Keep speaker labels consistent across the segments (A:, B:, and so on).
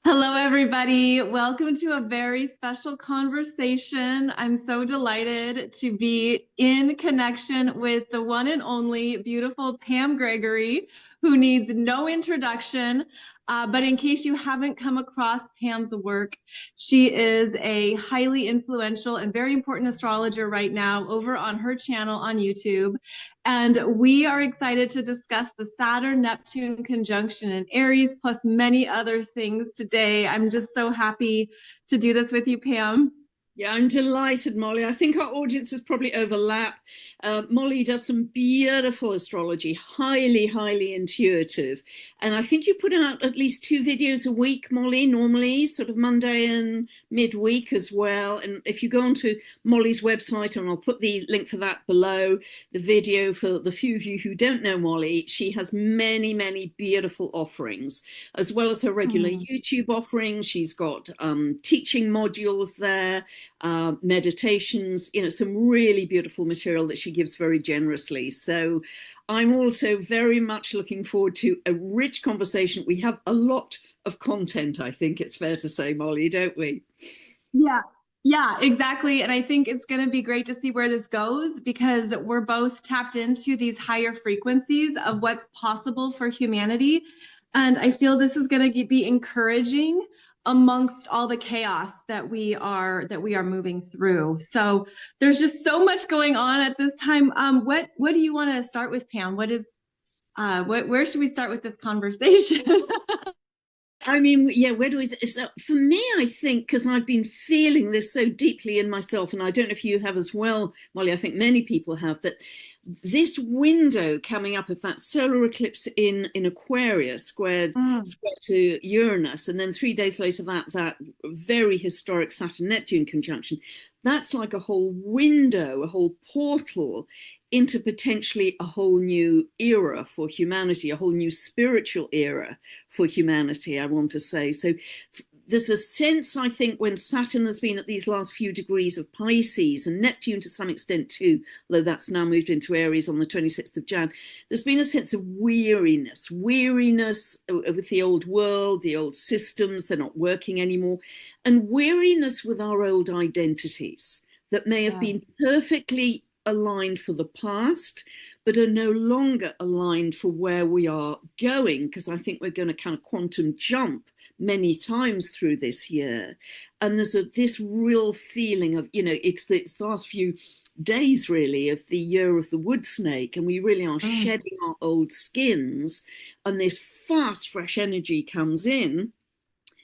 A: Hello, everybody. Welcome to a very special conversation. I'm so delighted to be in connection with the one and only beautiful Pam Gregory, who needs no introduction. But in case you haven't come across Pam's work, she is a highly influential and very important astrologer right now over on her channel on YouTube. And we are excited to discuss the Saturn-Neptune conjunction in Aries, plus many other things today. I'm just so happy to do this with you, Pam.
B: Yeah, I'm delighted, Molly. I think our audiences probably overlap. Molly does some beautiful astrology, highly intuitive. And I think you put out at least 2 videos a week, Molly, normally, sort of Monday and midweek as well. And if you go onto Molly's website, and I'll put the link for that below, the video for the few of you who don't know Molly, she has many beautiful offerings, as well as her regular YouTube offerings. She's got teaching modules there, meditations, some really beautiful material that she gives very generously. So I'm also very much looking forward to a rich conversation. We have a lot of content, I think it's fair to say, Molly, don't we?
A: Yeah, exactly. And I think it's going to be great to see where this goes because we're both tapped into these higher frequencies of what's possible for humanity. And I feel this is going to be encouraging amongst all the chaos that we are moving through. So there's just so much going on at this time. What do you want to start with, Pam? Where should we start with this conversation?
B: I mean, yeah, where do we? So for me, I think, because I've been feeling this so deeply in myself, and I don't know if you have as well, Molly, I think many people have, that this window coming up of that solar eclipse in Aquarius squared to Uranus, and then 3 days later that very historic Saturn-Neptune conjunction, that's like a whole window, a whole portal into potentially a whole new era for humanity, a whole new spiritual era for humanity, I want to say. So there's a sense, I think, when Saturn has been at these last few degrees of Pisces, and Neptune to some extent too, though that's now moved into Aries on the 26th of Jan, there's been a sense of weariness with the old world, the old systems, they're not working anymore, and weariness with our old identities that may have been perfectly aligned for the past, but are no longer aligned for where we are going, because I think we're going to kind of quantum jump many times through this year. And there's this real feeling of, it's the last few days really of the year of the wood snake, and we really are shedding our old skins, and this fast fresh energy comes in.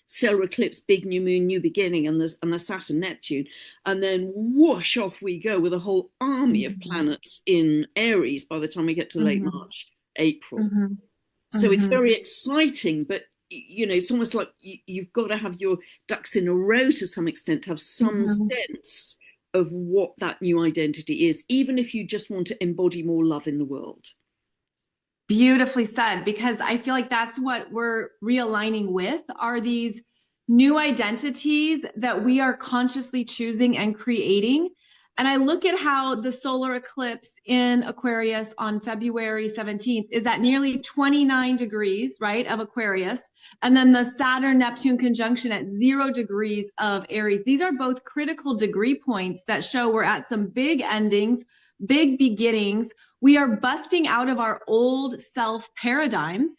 B: Solar eclipse, big new moon, new beginning, and the Saturn Neptune, and then whoosh off we go with a whole army of planets in Aries by the time we get to late March, April. So it's very exciting, but it's almost like you've got to have your ducks in a row to some extent to have some sense of what that new identity is, even if you just want to embody more love in the world.
A: Beautifully said, because I feel like that's what we're realigning with are these new identities that we are consciously choosing and creating. And I look at how the solar eclipse in Aquarius on February 17th is at nearly 29 degrees, right, of Aquarius. And then the Saturn-Neptune conjunction at 0 degrees of Aries. These are both critical degree points that show we're at some big endings, big beginnings. We are busting out of our old self paradigms,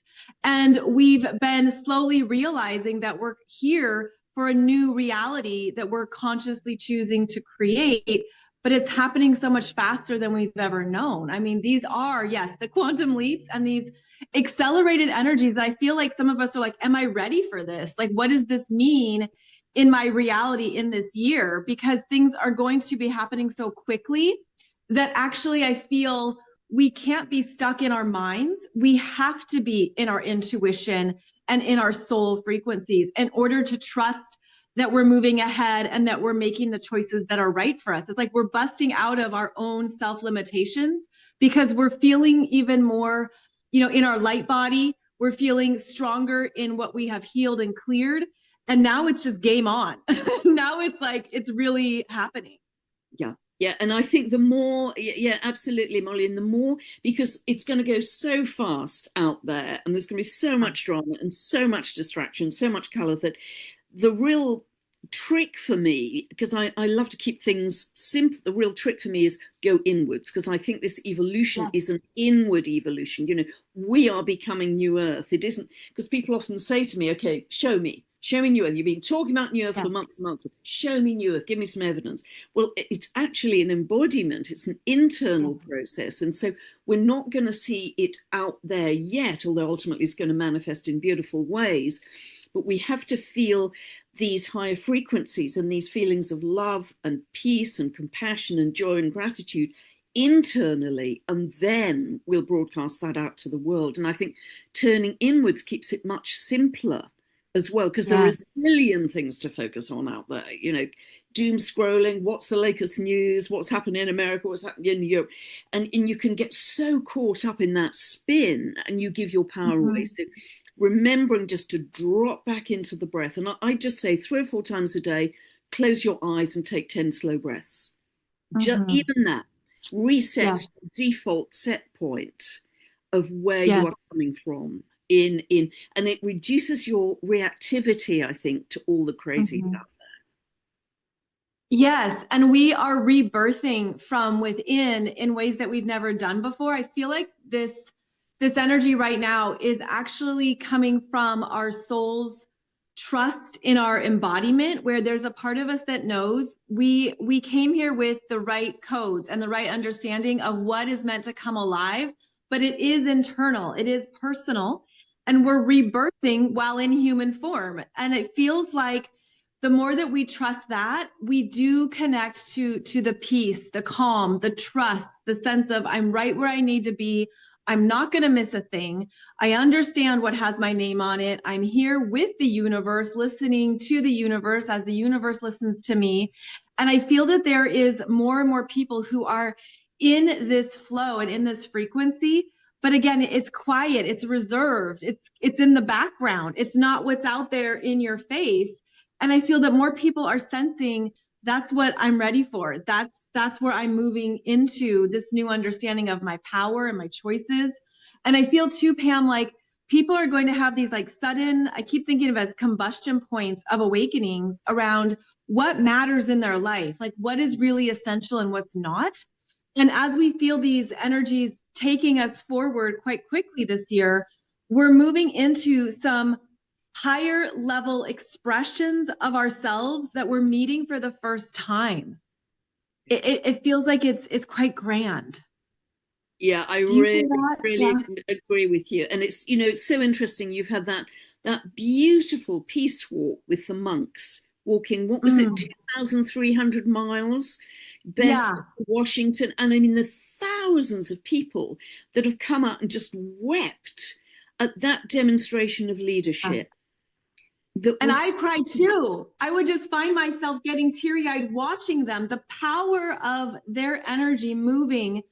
A: and we've been slowly realizing that we're here for a new reality that we're consciously choosing to create, but it's happening so much faster than we've ever known. I mean, these are, yes, the quantum leaps and these accelerated energies. I feel like some of us are like, am I ready for this? Like, what does this mean in my reality in this year? Because things are going to be happening so quickly that actually I feel we can't be stuck in our minds. We have to be in our intuition and in our soul frequencies in order to trust that we're moving ahead and that we're making the choices that are right for us. It's like we're busting out of our own self-limitations because we're feeling even more, in our light body. We're feeling stronger in what we have healed and cleared. And now it's just game on. Now it's like, it's really happening.
B: Yeah. Yeah, and I think the more, yeah, absolutely, Molly, and the more, because it's going to go so fast out there, and there's going to be so much drama and so much distraction, so much color, that the real trick for me, because I love to keep things simple, the real trick for me is go inwards, because I think this evolution is an inward evolution. You know, we are becoming New Earth. It isn't, because people often say to me, okay, show me. Show me New Earth. You've been talking about New Earth for months and months. Show me New Earth. Give me some evidence. Well, it's actually an embodiment. It's an internal process. And so we're not going to see it out there yet, although ultimately it's going to manifest in beautiful ways. But we have to feel these higher frequencies and these feelings of love and peace and compassion and joy and gratitude internally, and then we'll broadcast that out to the world. And I think turning inwards keeps it much simpler as well, because there are a million things to focus on out there. You know, doom scrolling, what's the latest news, what's happening in America, what's happening in Europe, and you can get so caught up in that spin, and you give your power away. So remembering just to drop back into the breath, and I just say 3 or 4 times a day, close your eyes and take 10 slow breaths. Just even that resets the default set point of where you are coming from. In and it reduces your reactivity, I think, to all the crazy out there.
A: Yes, and we are rebirthing from within in ways that we've never done before. I feel like this energy right now is actually coming from our soul's trust in our embodiment, where there's a part of us that knows we came here with the right codes and the right understanding of what is meant to come alive, but it is internal, it is personal. And we're rebirthing while in human form. And it feels like the more that we trust that, we do connect to the peace, the calm, the trust, the sense of I'm right where I need to be. I'm not going to miss a thing. I understand what has my name on it. I'm here with the universe, listening to the universe as the universe listens to me. And I feel that there is more and more people who are in this flow and in this frequency. But again, it's quiet, it's reserved, it's in the background. It's not what's out there in your face. And I feel that more people are sensing that's what I'm ready for. That's where I'm moving into this new understanding of my power and my choices. And I feel too, Pam, like people are going to have these like sudden, I keep thinking of as combustion points of awakenings around what matters in their life, like what is really essential and what's not. And as we feel these energies taking us forward quite quickly this year, we're moving into some higher level expressions of ourselves that we're meeting for the first time. It feels like it's quite grand.
B: Yeah, I really agree with you. And it's, you know, it's so interesting. You've had that beautiful peace walk with the monks walking, what was it, 2,300 miles? Barefoot to Washington. And I mean, the thousands of people that have come out and just wept at that demonstration of leadership.
A: And I cried too. I would just find myself getting teary-eyed watching them. The power of their energy moving,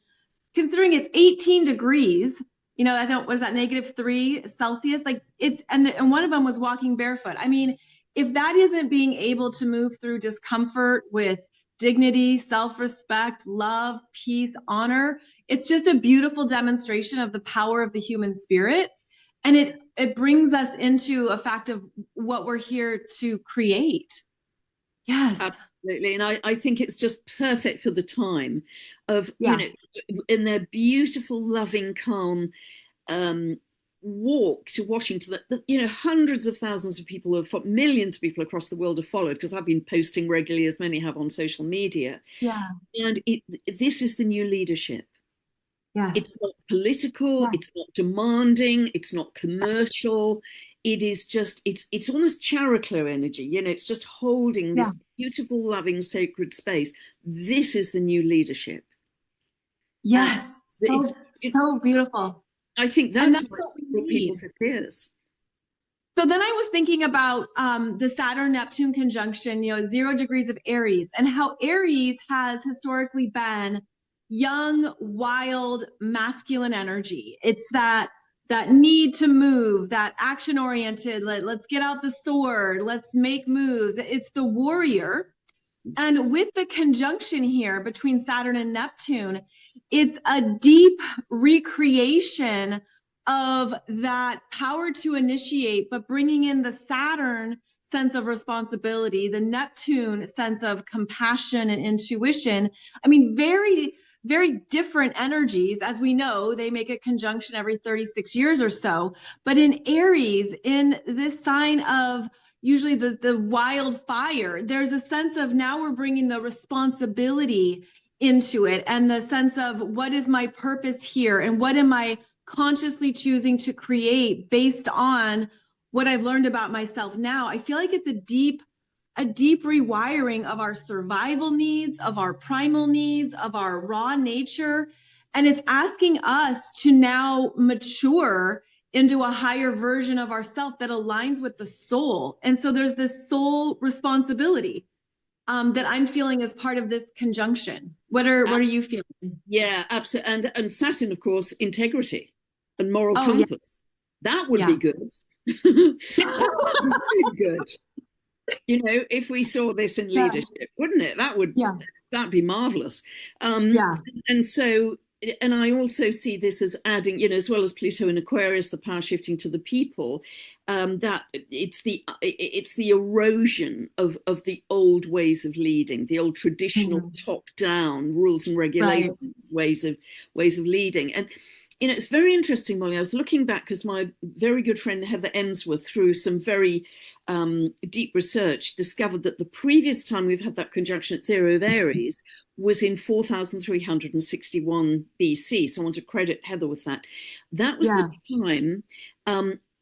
A: considering it's 18 degrees, you know, I think, was that -3 Celsius? Like it's, and one of them was walking barefoot. I mean, if that isn't being able to move through discomfort with dignity, self-respect, love, peace, honor, it's just a beautiful demonstration of the power of the human spirit. And it brings us into a fact of what we're here to create. Yes.
B: Absolutely. And I think it's just perfect for the time of, you know, in their beautiful, loving, calm walk to Washington that, you know, hundreds of thousands of people, millions of people across the world have followed, because I've been posting regularly, as many have on social media.
A: Yeah.
B: And this is the new leadership.
A: Yes.
B: It's not political, it's not demanding, it's not commercial. It is just, it's almost characler energy, you know, it's just holding this beautiful, loving, sacred space. This is the new leadership.
A: Yes. So beautiful.
B: I think that's what brought people to tears.
A: So then I was thinking about the Saturn-Neptune conjunction, you know, 0 degrees of Aries, and how Aries has historically been young, wild, masculine energy. It's that need to move, that action-oriented, let's get out the sword, let's make moves. It's the warrior. And with the conjunction here between Saturn and Neptune, it's a deep recreation of that power to initiate, but bringing in the Saturn sense of responsibility, the Neptune sense of compassion and intuition. I mean, very, very different energies. As we know, they make a conjunction every 36 years or so. But in Aries, in this sign of usually the wildfire, there's a sense of now we're bringing the responsibility into it and the sense of what is my purpose here and what am I consciously choosing to create based on what I've learned about myself now. I feel like it's a deep rewiring of our survival needs, of our primal needs, of our raw nature. And it's asking us to now mature into a higher version of ourself that aligns with the soul. And so there's this soul responsibility that I'm feeling as part of this conjunction. What are you feeling?
B: Yeah, absolutely. And Saturn, of course, integrity and moral
A: Oh, yeah.
B: compass. That would
A: Yeah.
B: be good. That would be good. You know, if we saw this in leadership, wouldn't it? That'd be marvelous.
A: Yeah.
B: And so, and I also see this as adding, you know, as well as Pluto in Aquarius, the power shifting to the people, that it's the erosion of the old ways of leading, the old traditional top-down rules and regulations, ways of leading. And you know, it's very interesting, Molly. I was looking back because my very good friend Heather Emsworth, through some very deep research, discovered that the previous time we've had that conjunction at zero of Aries was in 4361 BC. So I want to credit Heather with that. That was the time,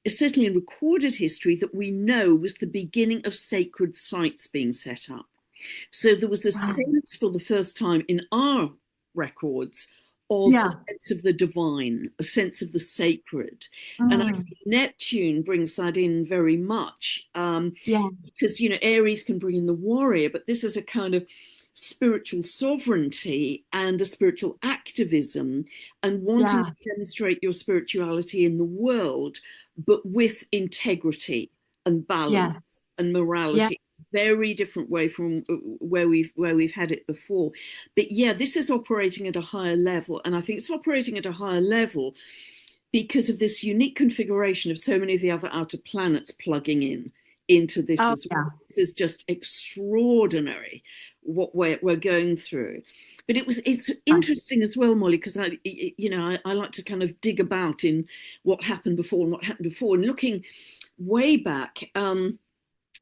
B: certainly in recorded history, that we know was the beginning of sacred sites being set up. So there was a sense for the first time in our records of a sense of the divine, a sense of the sacred. And I think Neptune brings that in very much, because, you know, Aries can bring in the warrior, but this is a kind of spiritual sovereignty and a spiritual activism and wanting to demonstrate your spirituality in the world, but with integrity and balance and morality. Very different way from where we've had it before. But yeah, this is operating at a higher level, and I think it's operating at a higher level because of this unique configuration of so many of the other outer planets plugging into this as well. This is just extraordinary what we're going through. But it's interesting as well, Molly, because I like to kind of dig about in what happened before, and looking way back.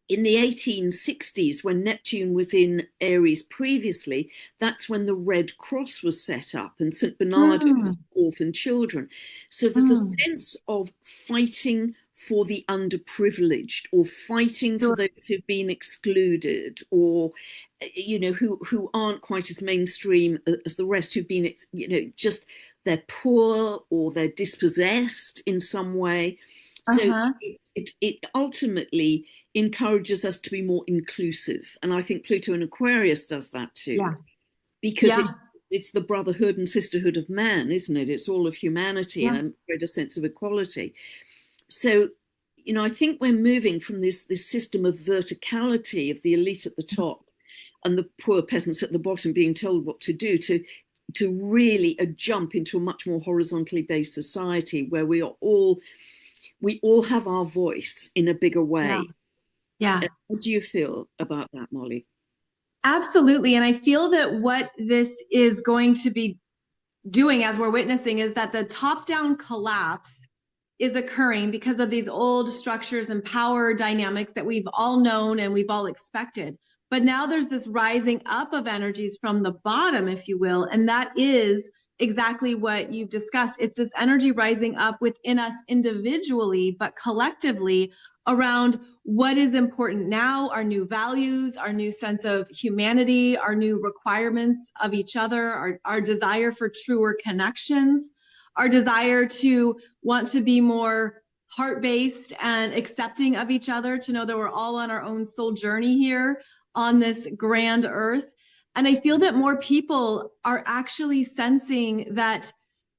B: In the 1860s, when Neptune was in Aries previously, that's when the Red Cross was set up and St. Bernard was orphan children. So there's a sense of fighting for the underprivileged, or fighting for those who've been excluded, or, you know, who aren't quite as mainstream as the rest, who've been, you know, just they're poor or they're dispossessed in some way. So it ultimately encourages us to be more inclusive. And I think Pluto in Aquarius does that too. Because it's the brotherhood and sisterhood of man, isn't it? It's all of humanity and a greater sense of equality. So, you know, I think we're moving from this system of verticality of the elite at the top and the poor peasants at the bottom being told what to do, to really a jump into a much more horizontally based society where we all have our voice in a bigger way. How do you feel about that, Molly?
A: Absolutely. And I feel that what this is going to be doing as we're witnessing is that the top-down collapse is occurring because of these old structures and power dynamics that we've all known and we've all expected. But now there's this rising up of energies from the bottom, if you will, and that is exactly what you've discussed. It's this energy rising up within us individually, but collectively around what is important now, our new values, our new sense of humanity, our new requirements of each other, our desire for truer connections, our desire to want to be more heart-based and accepting of each other, to know that we're all on our own soul journey here on this grand earth. And I feel that more people are actually sensing that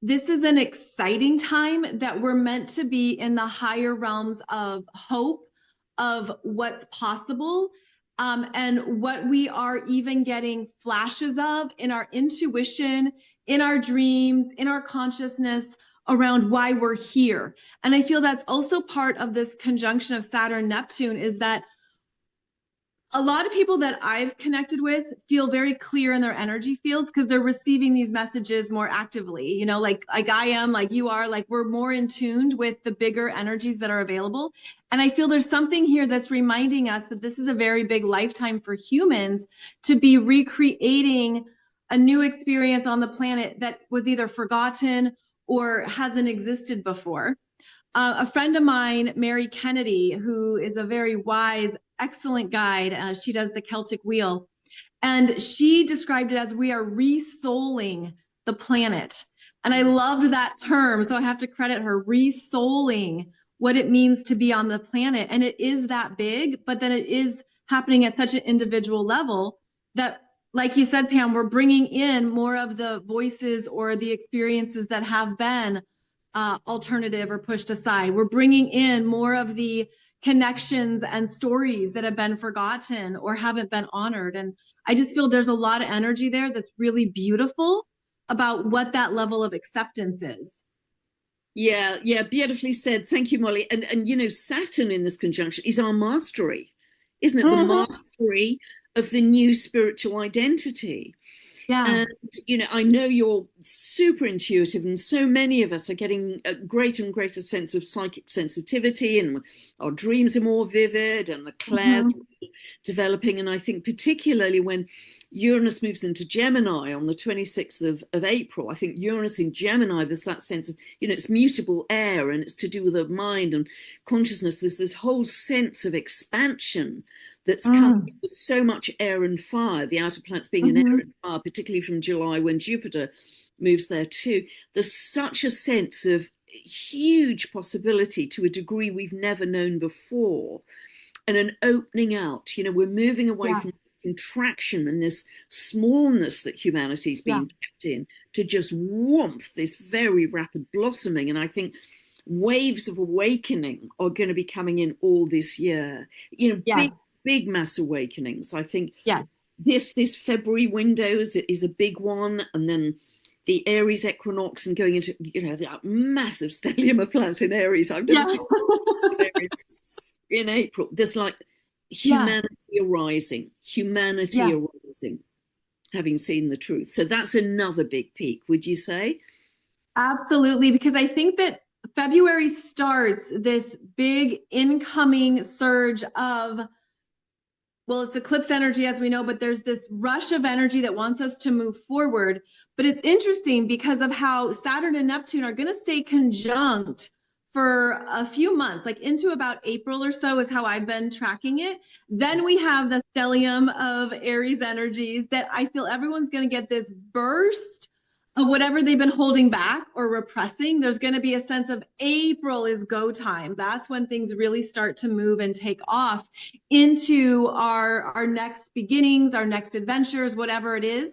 A: this is an exciting time, that we're meant to be in the higher realms of hope, of what's possible. and what we are even getting flashes of in our intuition, in our dreams, in our consciousness around why we're here. And I feel that's also part of this conjunction of Saturn-Neptune, is that a lot of people that I've connected with feel very clear in their energy fields because they're receiving these messages more actively, you know, like I am, like you are, like we're more in tuned with the bigger energies that are available. And I feel there's something here that's reminding us that this is a very big lifetime for humans to be recreating a new experience on the planet that was either forgotten or hasn't existed before. A friend of mine, Mary Kennedy, who is a very wise, excellent guide, she does the Celtic Wheel, and she described it as we are re-souling the planet. And I loved that term, so I have to credit her, re-souling what it means to be on the planet. And it is that big, but then it is happening at such an individual level that, like you said, Pam, we're bringing in more of the voices or the experiences that have been alternative or pushed aside. We're bringing in more of the connections and stories that have been forgotten or haven't been honored. And I just feel there's a lot of energy there that's really beautiful about what that level of acceptance is.
B: Yeah, yeah, beautifully said. Thank you, Molly. And you know, Saturn in this conjunction is our mastery, isn't it? The
A: Mm-hmm.
B: mastery of the new spiritual identity.
A: Yeah.
B: And, you know, I know you're super intuitive, and so many of us are getting a greater and greater sense of psychic sensitivity, and our dreams are more vivid, and the clairs
A: Mm-hmm.
B: are developing. And I think, particularly when Uranus moves into Gemini on the 26th of April, I think Uranus in Gemini, there's that sense of, you know, it's mutable air and it's to do with the mind and consciousness. There's this whole sense of expansion that's coming
A: Mm-hmm.
B: with so much air and fire, the outer planets being an air
A: Mm-hmm.
B: and fire, particularly from July when Jupiter moves there too. There's such a sense of huge possibility to a degree we've never known before, and an opening out. You know, we're moving away
A: Yeah.
B: from contraction and this smallness that humanity's
A: Yeah.
B: been kept in to just warmth, this very rapid blossoming. And I think waves of awakening are going to be coming in all this year. You know,
A: Yes.
B: big mass awakenings. I think
A: Yes.
B: this February window is a big one, and then the Aries equinox and going into, you know, that massive stellium of planets in Aries. I've never
A: Yeah.
B: seen Aries in April. There's like
A: Yeah.
B: humanity
A: Yeah.
B: arising, having seen the truth. So that's another big peak, would you say?
A: Absolutely, because I think that February starts this big incoming surge of, well, it's eclipse energy as we know, but there's this rush of energy that wants us to move forward. But it's interesting because of how Saturn and Neptune are going to stay conjunct for a few months, like into about April or so is how I've been tracking it. Then we have the stellium of Aries energies that I feel everyone's going to get this burst of whatever they've been holding back or repressing. There's going to be a sense of April is go time. That's when things really start to move and take off into our next beginnings, our next adventures, whatever it is.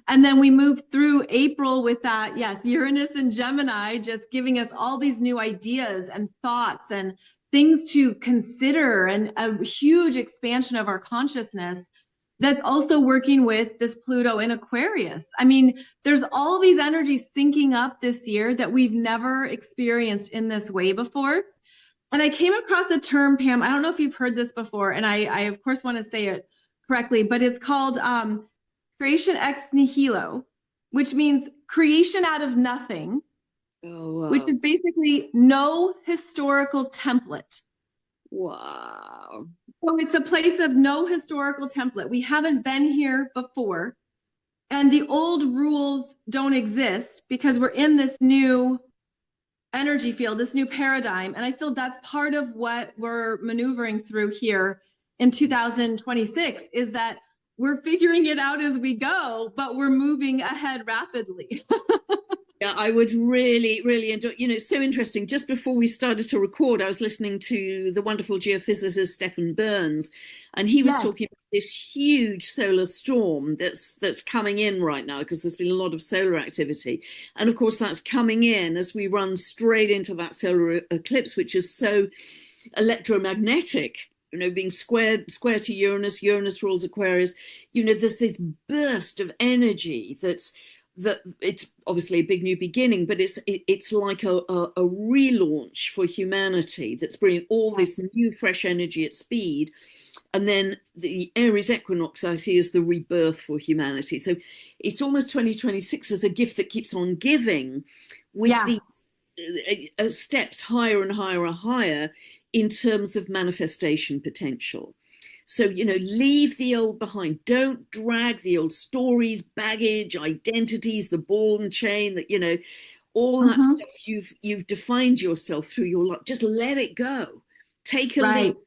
A: And then we move through April with that, yes, Uranus and Gemini just giving us all these new ideas and thoughts and things to consider, and a huge expansion of our consciousness that's also working with this Pluto in Aquarius. I mean, there's all these energies syncing up this year that we've never experienced in this way before. And I came across a term, Pam, I don't know if you've heard this before, and I of course want to say it correctly, but it's called creation ex nihilo, which means creation out of nothing,
B: Oh,
A: which
B: wow.
A: is basically no historical template.
B: Wow.
A: So it's a place of no historical template. We haven't been here before, and the old rules don't exist because we're in this new energy field, this new paradigm. And I feel that's part of what we're maneuvering through here in 2026, is that we're figuring it out as we go, but we're moving ahead rapidly.
B: Yeah, I would really, really enjoy. You know, it's so interesting. Just before we started to record, I was listening to the wonderful geophysicist Stephen Burns, and he was
A: Yes.
B: talking about this huge solar storm that's coming in right now because there's been a lot of solar activity, and of course that's coming in as we run straight into that solar eclipse, which is so electromagnetic. being square to Uranus. Uranus rules Aquarius. There's this burst of energy that it's obviously a big new beginning, but it's like a relaunch for humanity that's bringing all this new fresh energy at speed. And then the Aries equinox I see as the rebirth for humanity. So it's almost 2026 as a gift that keeps on giving, with
A: Yeah.
B: these steps higher and higher and higher in terms of manifestation potential. So, leave the old behind. Don't drag the old stories, baggage, identities, the ball and chain, that, all that
A: Mm-hmm.
B: stuff you've defined yourself through your life. Just let it go. Take a
A: Right.
B: leap.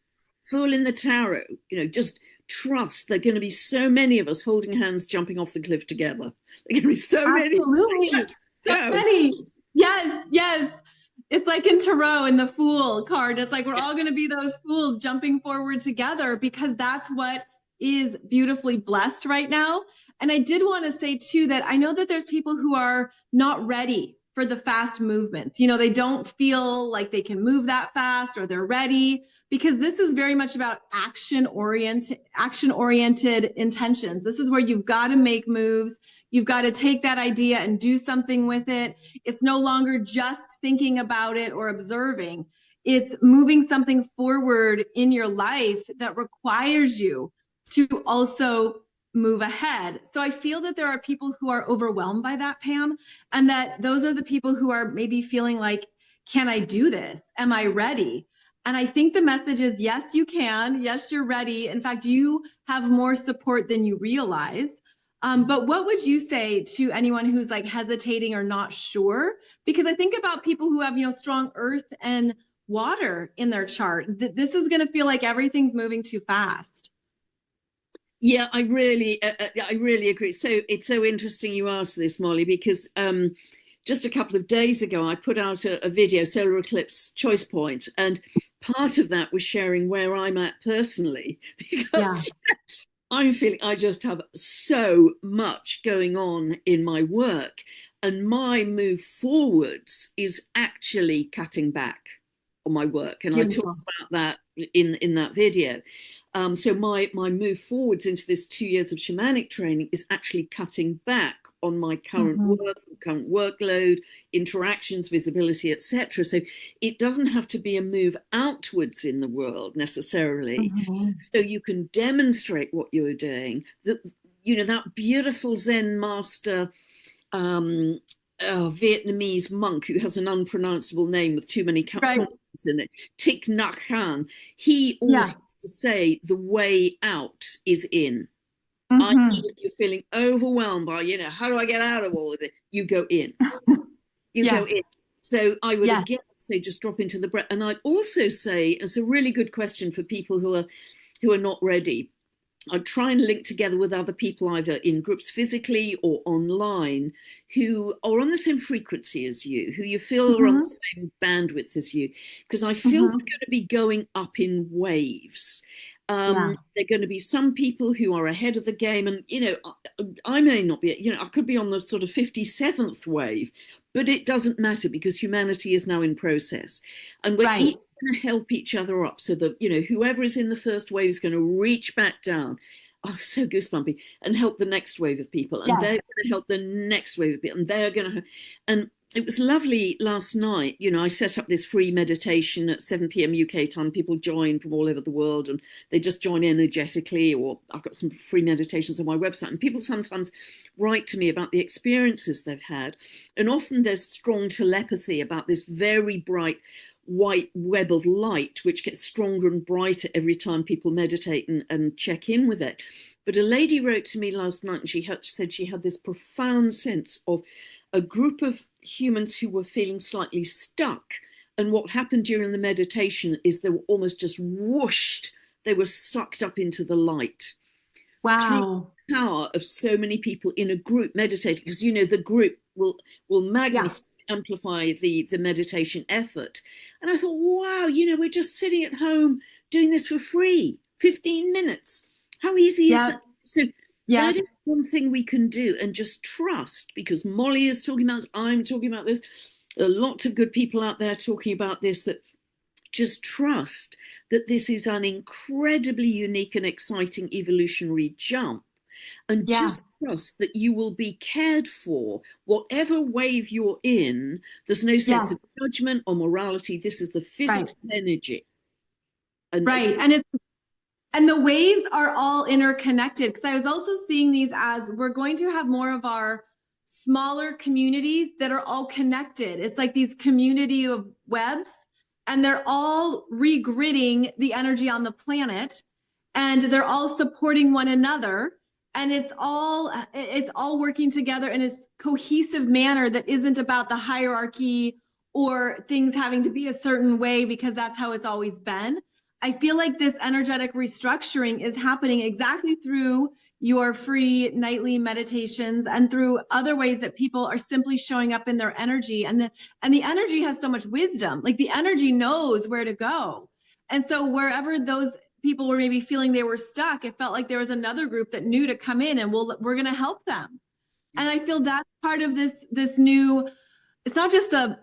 B: Fool in the tarot. Just trust. There are going to be so many of us holding hands, jumping off the cliff together. There are going to be so many of us saying,
A: Absolutely.
B: let's
A: So
B: go.
A: many. Yes, yes. It's like in Tarot in the Fool card. It's like we're all going to be those fools jumping forward together, because that's what is beautifully blessed right now. And I did want to say too that I know that there's people who are not ready for the fast movements. They don't feel like they can move that fast, or they're ready, because this is very much about action oriented intentions. This is where you've got to make moves. You've got to take that idea and do something with it. It's no longer just thinking about it or observing. It's moving something forward in your life that requires you to also move ahead. So I feel that there are people who are overwhelmed by that, Pam, and that those are the people who are maybe feeling like, can I do this? Am I ready? And I think the message is, yes, you can. Yes, you're ready. In fact, you have more support than you realize. But what would you say to anyone who's like hesitating or not sure? Because I think about people who have, strong earth and water in their chart. This is going to feel like everything's moving too fast.
B: Yeah, I really agree. So it's so interesting you asked this, Molly, because just a couple of days ago, I put out a video, Solar Eclipse Choice Point, and part of that was sharing where I'm at personally,
A: Yeah.
B: because I'm feeling I just have so much going on in my work, and my move forwards is actually cutting back on my work, and I
A: Beautiful.
B: talked about that in that video. So my move forwards into this 2 years of shamanic training is actually cutting back on my current
A: Mm-hmm.
B: work, current workload, interactions, visibility, etc. So it doesn't have to be a move outwards in the world necessarily.
A: Mm-hmm.
B: So you can demonstrate what you're doing. That beautiful Zen master, um, Vietnamese monk who has an unpronounceable name with too many
A: Right.
B: consonants in it, Thich Nhat Hanh. He
A: Yeah.
B: always used to say, "The way out is in." I.e.,
A: Mm-hmm.
B: if you're feeling overwhelmed by, how do I get out of all of it? You go in. You go
A: Yeah.
B: in. So I would
A: Yeah.
B: again say just drop into the breath. And I'd also say, it's a really good question for people who are not ready. I'd try and link together with other people, either in groups physically or online, who are on the same frequency as you, who you feel are on
A: Mm-hmm.
B: the same bandwidth as you, because I feel we're
A: Mm-hmm.
B: going to be going up in waves.
A: Yeah.
B: There are going to be some people who are ahead of the game, and I may not be. I could be on the sort of 57th wave, but it doesn't matter because humanity is now in process, and we're
A: Right.
B: each going to help each other up, so that whoever is in the first wave is going to reach back down. Oh, so goosebumpy, and help the next wave of people, and they're
A: Yes.
B: going to help the next wave of people, and they're going to, and it was lovely last night. I set up this free meditation at 7 p.m. UK time. People join from all over the world, and they just join energetically, or I've got some free meditations on my website. And people sometimes write to me about the experiences they've had. And often there's strong telepathy about this very bright white web of light, which gets stronger and brighter every time people meditate and check in with it. But a lady wrote to me last night, and she said she had this profound sense of a group of humans who were feeling slightly stuck. And what happened during the meditation is they were almost just whooshed, they were sucked up into the light through
A: Wow.
B: the power of so many people in a group meditating, because the group will
A: Yeah.
B: magnify, amplify the meditation effort. And I thought, wow, we're just sitting at home doing this for free, 15 minutes. How easy is
A: Yeah.
B: that? So
A: Yeah.
B: that is one thing we can do, and just trust, because Molly is talking about this, I'm talking about this, there are lots of good people out there talking about this, that just trust that this is an incredibly unique and exciting evolutionary jump, and
A: Yeah.
B: just trust that you will be cared for whatever wave you're in. There's no sense
A: Yes.
B: of judgment or morality. This is the
A: Right.
B: physics of energy. And
A: Right. And the waves are all interconnected, because I was also seeing these as we're going to have more of our smaller communities that are all connected. It's like these community of webs, and they're all regridding the energy on the planet, and they're all supporting one another, and it's all working together in a cohesive manner that isn't about the hierarchy or things having to be a certain way because that's how it's always been. I feel like this energetic restructuring is happening exactly through your free nightly meditations and through other ways that people are simply showing up in their energy. And the energy has so much wisdom. Like, the energy knows where to go. And so wherever those people were maybe feeling they were stuck, it felt like there was another group that knew to come in and we're going to help them. And I feel that's part of this new, it's not just a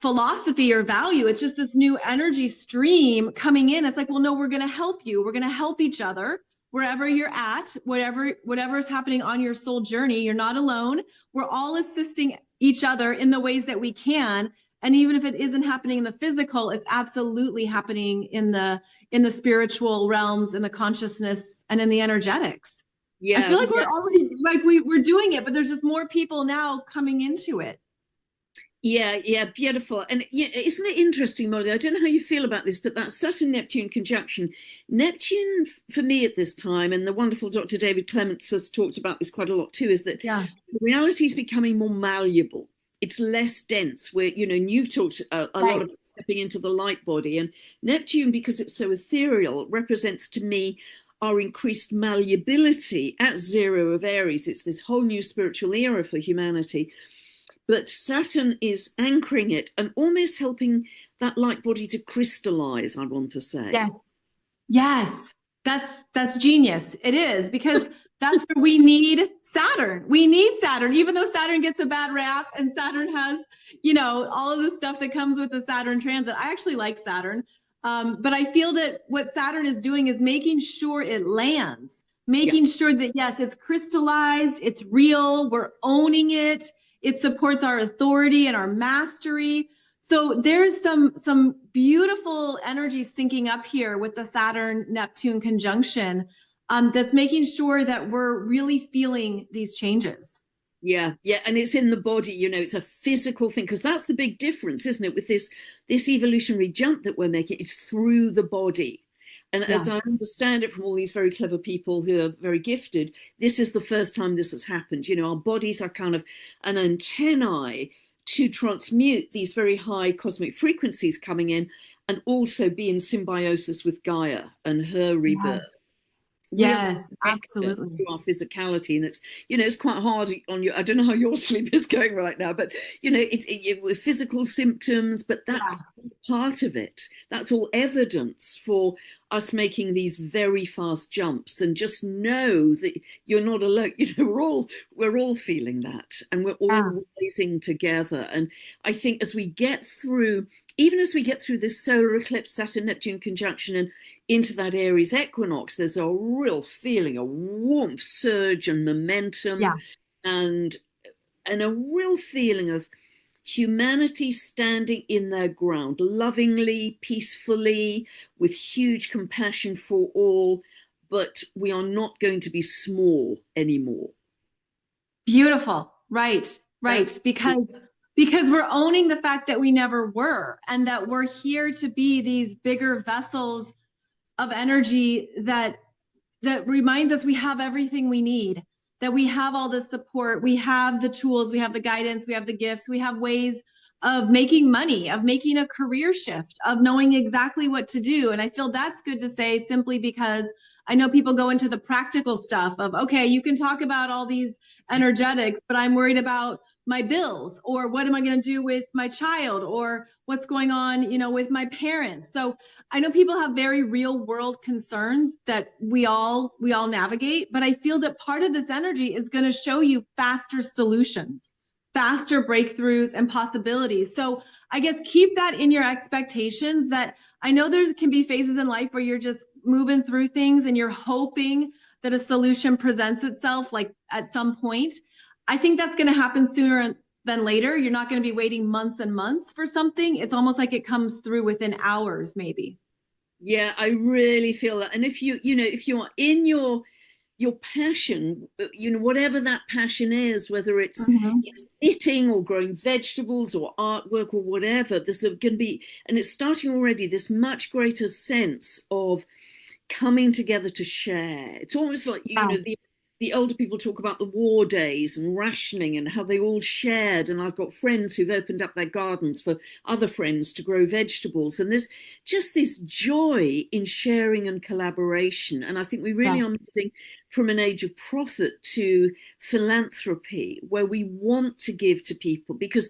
A: philosophy or value, it's just this new energy stream coming in. It's like, well, no, we're going to help you, we're going to help each other wherever you're at, whatever is happening on your soul journey. You're not alone. We're all assisting each other in the ways that we can. And even if it isn't happening in the physical, it's absolutely happening in the spiritual realms, in the consciousness, and in the energetics. I
B: yeah,
A: feel like we're
B: yeah.
A: already, like, we're doing it, but there's just more people now coming into it.
B: Yeah, yeah, beautiful. And yeah, isn't it interesting, Molly? I don't know how you feel about this, but that Saturn-Neptune conjunction, Neptune for me at this time, and the wonderful Dr. David Clements has talked about this quite a lot too, is that
A: Yeah.
B: reality is becoming more malleable. It's less dense. Where, and you've talked a lot
A: Right.
B: about stepping into the light body, and Neptune, because it's so ethereal, represents to me our increased malleability at zero of Aries. It's this whole new spiritual era for humanity. But Saturn is anchoring it and almost helping that light body to crystallize, I want to say.
A: Yes. Yes. That's genius. It is, because that's where we need Saturn. We need Saturn, even though Saturn gets a bad rap and Saturn has, all of the stuff that comes with the Saturn transit. I actually like Saturn. But I feel that what Saturn is doing is making sure it lands,
B: Yeah.
A: making sure that, yes, it's crystallized, it's real, we're owning it. It supports our authority and our mastery. So there's some beautiful energy syncing up here with the Saturn-Neptune conjunction, that's making sure that we're really feeling these changes.
B: Yeah, yeah, and it's in the body, it's a physical thing, because that's the big difference, isn't it, with this evolutionary jump that we're making. It's through the body. And
A: Yeah.
B: as I understand it from all these very clever people who are very gifted, this is the first time this has happened. Our bodies are kind of an antennae to transmute these very high cosmic frequencies coming in, and also be in symbiosis with Gaia and her rebirth. We are
A: Yes,
B: connected
A: absolutely.
B: to our physicality, and it's quite hard on you. I don't know how your sleep is going right now, but with physical symptoms, but that's
A: Yeah.
B: part of it. That's all evidence for us making these very fast jumps. And just know that you're not alone. We're all feeling that, and we're
A: Yeah.
B: all rising together. And I think as we get through, even as we get through this solar eclipse, Saturn Neptune conjunction, and into that Aries equinox, there's a real feeling, a warmth, surge, and momentum,
A: Yeah.
B: and a real feeling of humanity standing in their ground, lovingly, peacefully, with huge compassion for all. But we are not going to be small anymore.
A: Beautiful. Right.
B: That's
A: Right. Because we're owning the fact that we never were, and that we're here to be these bigger vessels of energy that reminds us we have everything we need, that we have all the support, we have the tools, we have the guidance, we have the gifts, we have ways of making money, of making a career shift, of knowing exactly what to do. And I feel that's good to say, simply because I know people go into the practical stuff of, okay, you can talk about all these energetics, but I'm worried about my bills, or what am I going to do with my child, or what's going on, with my parents. So I know people have very real world concerns that we all navigate, but I feel that part of this energy is going to show you faster solutions, faster breakthroughs and possibilities. So I guess keep that in your expectations, that I know there can be phases in life where you're just moving through things and you're hoping that a solution presents itself like at some point. I think that's going to happen sooner than later. You're not going to be waiting months and months for something. It's almost like it comes through within hours, maybe.
B: Yeah, I really feel that. And if if you're in your passion, whatever that passion is, whether
A: Mhm.
B: it's knitting or growing vegetables or artwork or whatever, there's going to be, and it's starting already, this much greater sense of coming together to share. It's almost like,
A: Yeah.
B: the older people talk about the war days and rationing and how they all shared. And I've got friends who've opened up their gardens for other friends to grow vegetables. And there's just this joy in sharing and collaboration. And I think we really
A: Yeah.
B: are moving from an age of profit to philanthropy, where we want to give to people, because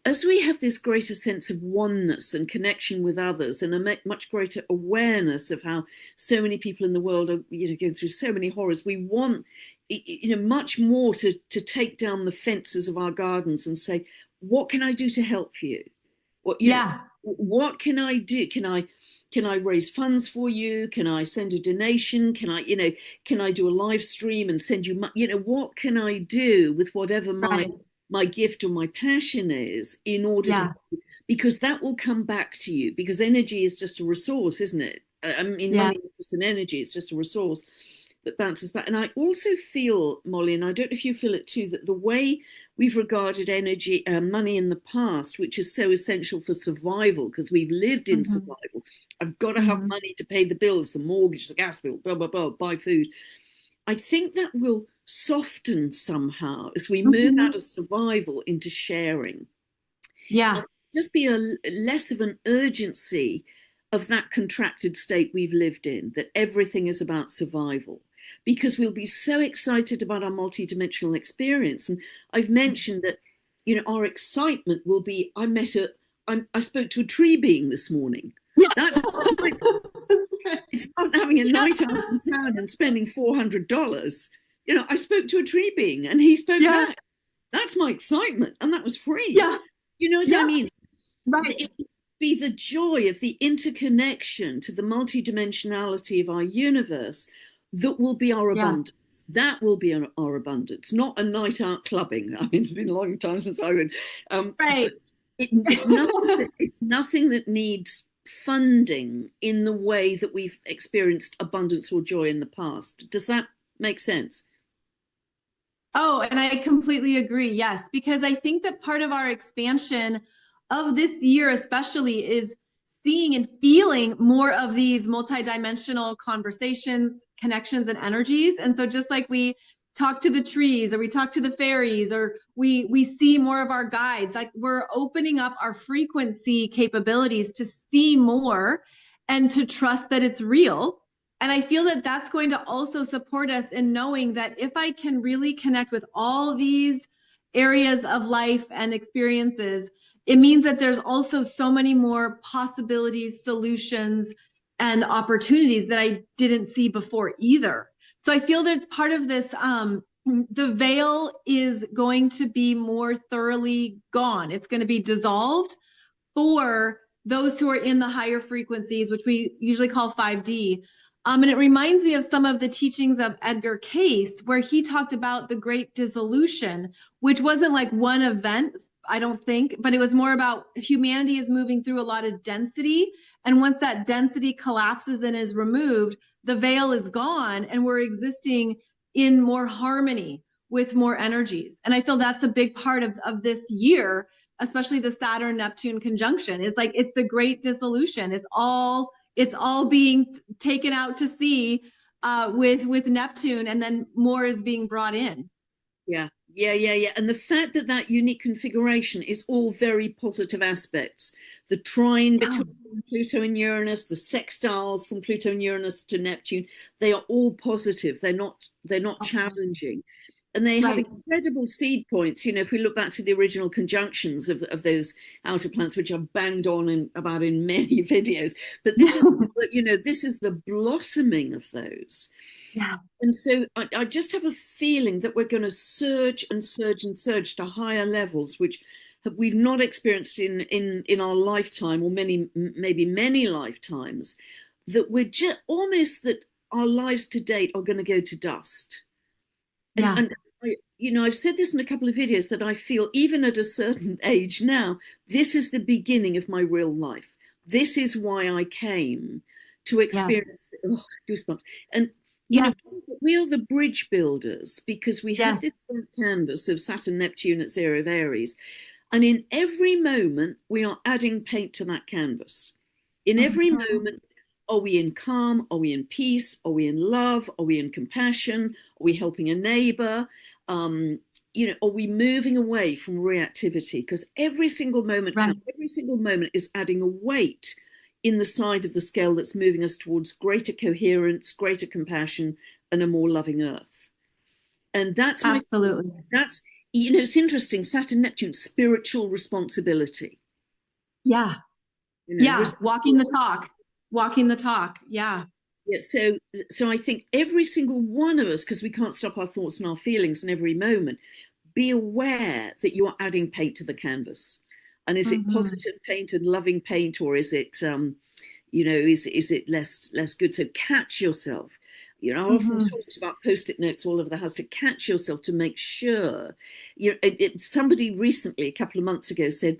B: as we have this greater sense of oneness and connection with others, and a much greater awareness of how so many people in the world are going through so many horrors, we want much more to take down the fences of our gardens and say, what can I do to help you?
A: Yeah.
B: What can I do? Can I raise funds for you? Can I send a donation? Can I do a live stream and send you, what can I do with whatever
A: Right.
B: my gift or my passion is, in order to,
A: Yeah.
B: because that will come back to you, because energy is just a resource, isn't it? I mean,
A: Yeah.
B: money is just an energy, it's just a resource that bounces back. And I also feel, Molly, and I don't know if you feel it too, that the way we've regarded energy, money in the past, which is so essential for survival, because we've lived in
A: Hmm.
B: survival. I've got to have
A: Hmm.
B: money to pay the bills, the mortgage, the gas bill, blah, blah, blah, buy food. I think that will soften somehow as we move
A: Hmm.
B: out of survival into sharing.
A: Yeah.
B: Just be a less of an urgency of that contracted state we've lived in, that everything is about survival, because we'll be so excited about our multidimensional experience. And I've mentioned that, our excitement will be, I spoke to a tree being this morning.
A: Yeah.
B: That's excitement.
A: That's right.
B: It's not having a
A: Yeah.
B: night out in town and spending $400. I spoke to a tree being and he spoke
A: Yeah.
B: back. That's my excitement. And that was free.
A: Yeah.
B: You know what I
A: Yeah.
B: mean?
A: Right.
B: It would be the joy of the interconnection to the multidimensionality of our universe that will be our
A: Yeah.
B: abundance. That will be our abundance, not a night out clubbing. I mean, it's been a long time since I went,
A: Right.
B: but it's nothing that needs funding in the way that we've experienced abundance or joy in the past. Does that make sense?
A: Oh, and I completely agree. Yes, because I think that part of our expansion of this year, especially, is seeing and feeling more of these multidimensional conversations, connections, and energies. And so, just like we talk to the trees, or we talk to the fairies, or we see more of our guides, like we're opening up our frequency capabilities to see more and to trust that it's real. And I feel that that's going to also support us in knowing that if I can really connect with all these areas of life and experiences, it means that there's also so many more possibilities, solutions, and opportunities that I didn't see before either. So I feel that it's part of this. The veil is going to be more thoroughly gone. It's going to be dissolved for those who are in the higher frequencies, which we usually call 5D. And it reminds me of some of the teachings of Edgar Cayce, where he talked about the Great Dissolution, which wasn't like one event, I don't think, but it was more about humanity is moving through a lot of density. And once that density collapses and is removed, the veil is gone, and we're existing in more harmony with more energies. And I feel that's a big part of this year, especially the Saturn-Neptune conjunction. It's like it's the great dissolution. It's all being taken out to sea with Neptune, and then more is being brought in.
B: Yeah, yeah, yeah, yeah. And the fact that that unique configuration is all very positive aspects. The trine
A: Yeah.
B: between Pluto and Uranus, the sextiles from Pluto and Uranus to Neptune, they are all positive. They're not
A: Okay.
B: challenging. And they have
A: Right.
B: incredible seed points. If we look back to the original conjunctions of those outer planets, which I've banged on about in many videos, but this is the blossoming of those.
A: Yeah.
B: And so I just have a feeling that we're going to surge and surge and surge to higher levels, which we've not experienced in our lifetime, or maybe many lifetimes, that we're just almost that our lives to date are going to go to dust.
A: Yeah.
B: And I've said this in a couple of videos that I feel even at a certain age now, this is the beginning of my real life. This is why I came to experience goosebumps. And we are the bridge builders, because we have this canvas of Saturn-Neptune at 0 of Aries. And in every moment, we are adding paint to that canvas. In every moment, are we in calm? Are we in peace? Are we in love? Are we in compassion? Are we helping a neighbor? Are we moving away from reactivity? Because every single moment counts. Every single moment is adding a weight in the side of the scale that's moving us towards greater coherence, greater compassion, and a more loving earth. And that's
A: absolutely.
B: That's, it's interesting. Saturn, Neptune, spiritual responsibility.
A: Yeah. Walking the talk. Walking the talk. Yeah.
B: Yeah. So I think every single one of us, because we can't stop our thoughts and our feelings in every moment, be aware that you are adding paint to the canvas. And is it positive paint and loving paint, or is it, is it less good? So catch yourself. I often talked about Post-it notes all over the house, to catch yourself, to make sure. Somebody recently, a couple of months ago, said,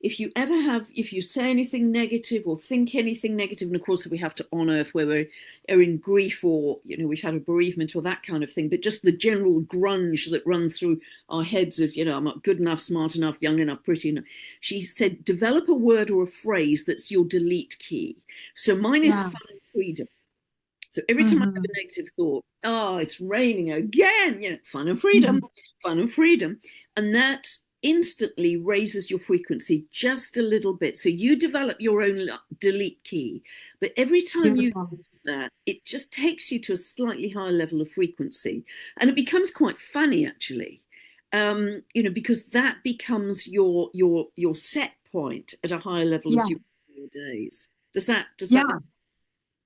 B: if you say anything negative or think anything negative, and of course we have to honor if we're in grief, or we've had a bereavement or that kind of thing, but just the general grunge that runs through our heads of I'm not good enough, smart enough, young enough, pretty enough. She said, develop a word or a phrase that's your delete key. So mine is fun and freedom. So every time I have a negative thought, it's raining again, fun and freedom, fun and freedom. And that instantly raises your frequency just a little bit. So you develop your own delete key. But every time you use that, it just takes you to a slightly higher level of frequency. And it becomes quite funny, actually, because that becomes your set point at a higher level as you go through your days. Does that?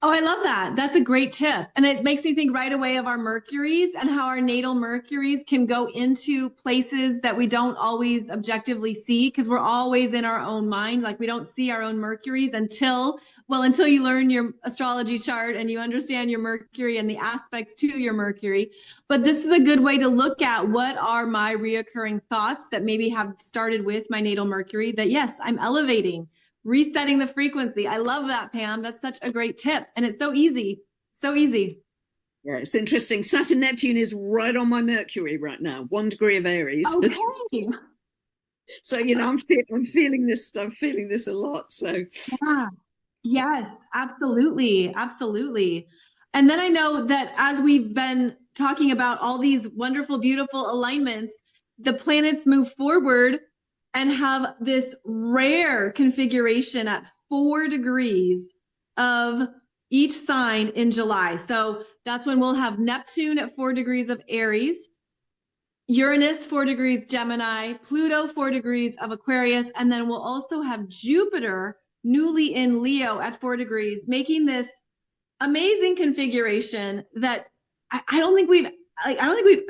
A: Oh, I love that. That's a great tip. And it makes me think right away of our Mercuries and how our natal Mercuries can go into places that we don't always objectively see, because we're always in our own mind. Like, we don't see our own Mercuries until you learn your astrology chart and you understand your Mercury and the aspects to your Mercury. But this is a good way to look at what are my reoccurring thoughts that maybe have started with my natal Mercury, that yes, I'm elevating, resetting the frequency. I love that, Pam. That's such a great tip. And it's so easy. So easy.
B: Yeah, it's interesting. Saturn Neptune is right on my Mercury right now, 1 degree of Aries.
A: Okay.
B: So, I'm feeling this. I'm feeling this a lot. So
A: yeah. Yes, absolutely. Absolutely. And then I know that as we've been talking about all these wonderful, beautiful alignments, the planets move forward and have this rare configuration at 4 degrees of each sign in July. So that's when we'll have Neptune at 4 degrees of Aries, Uranus 4 degrees Gemini, Pluto 4 degrees of Aquarius, and then we'll also have Jupiter newly in Leo at 4 degrees, making this amazing configuration that I don't think we've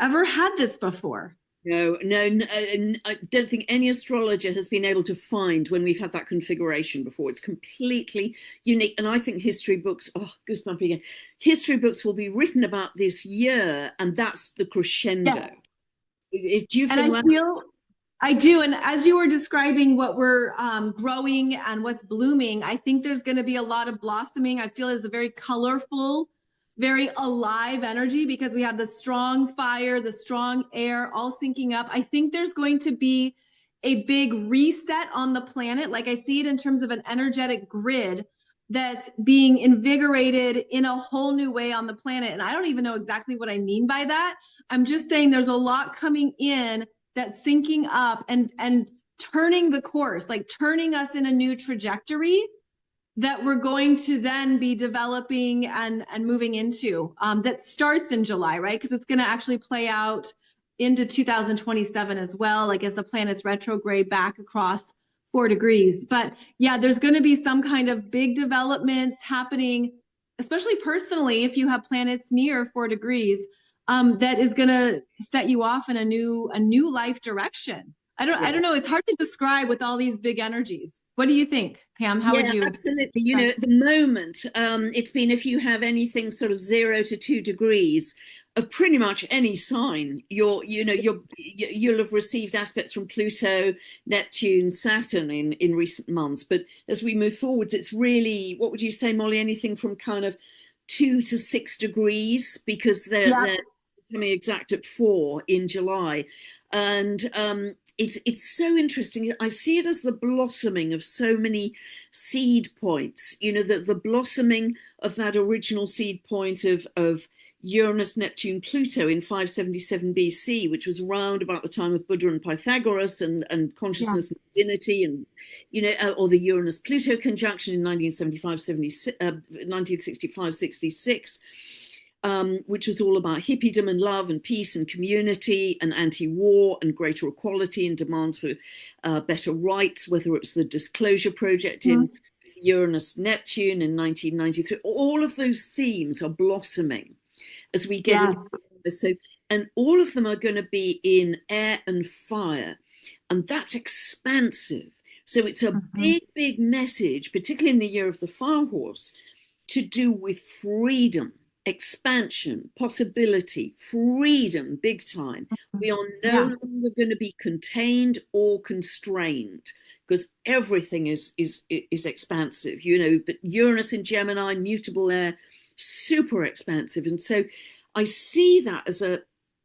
A: ever had this before.
B: No, I don't think any astrologer has been able to find when we've had that configuration before. It's completely unique. And I think history books, goosebumps again, history books will be written about this year, and that's the crescendo.
A: Yes. Do you feel that? I do. And as you were describing what we're growing and what's blooming, I think there's going to be a lot of blossoming. I feel is a very colorful, very alive energy, because we have the strong fire, the strong air all syncing up. I think there's going to be a big reset on the planet. Like, I see it in terms of an energetic grid that's being invigorated in a whole new way on the planet. And I don't even know exactly what I mean by that. I'm just saying there's a lot coming in that's syncing up and turning the course, like turning us in a new trajectory that we're going to then be developing and moving into, that starts in July, right? Because it's going to actually play out into 2027 as well, like as the planets retrograde back across 4 degrees. But yeah, there's going to be some kind of big developments happening, especially personally, if you have planets near 4 degrees, that is going to set you off in a new life direction. I don't know. It's hard to describe with all these big energies. What do you think, Pam? How would
B: Yeah,
A: you?
B: absolutely. You know, at the moment, it's been, if you have anything sort of 0 to 2 degrees of pretty much any sign, you'll have received aspects from Pluto, Neptune, Saturn in recent months. But as we move forwards, it's really, what would you say, Molly? Anything from kind of 2 to 6 degrees, because
A: Yeah.
B: they're coming exact at 4 in July. And it's so interesting. I see it as the blossoming of so many seed points. You know, the blossoming of that original seed point of Uranus, Neptune, Pluto in 577 BC, which was round about the time of Buddha and Pythagoras, and
A: Yeah.
B: consciousness and divinity, and or the Uranus Pluto conjunction in 1965 66. Which was all about hippiedom and love and peace and community and anti-war and greater equality and demands for better rights, whether it's the Disclosure Project in Uranus Neptune in 1993. All of those themes are blossoming as we get
A: Yes.
B: into so, and all of them are going to be in air and fire, and that's expansive. So it's a big message, particularly in the year of the fire horse, to do with freedom, expansion, possibility, freedom, big time. We are no longer going to be contained or constrained, because everything is expansive, but Uranus in Gemini, mutable air, super expansive. And so I see that as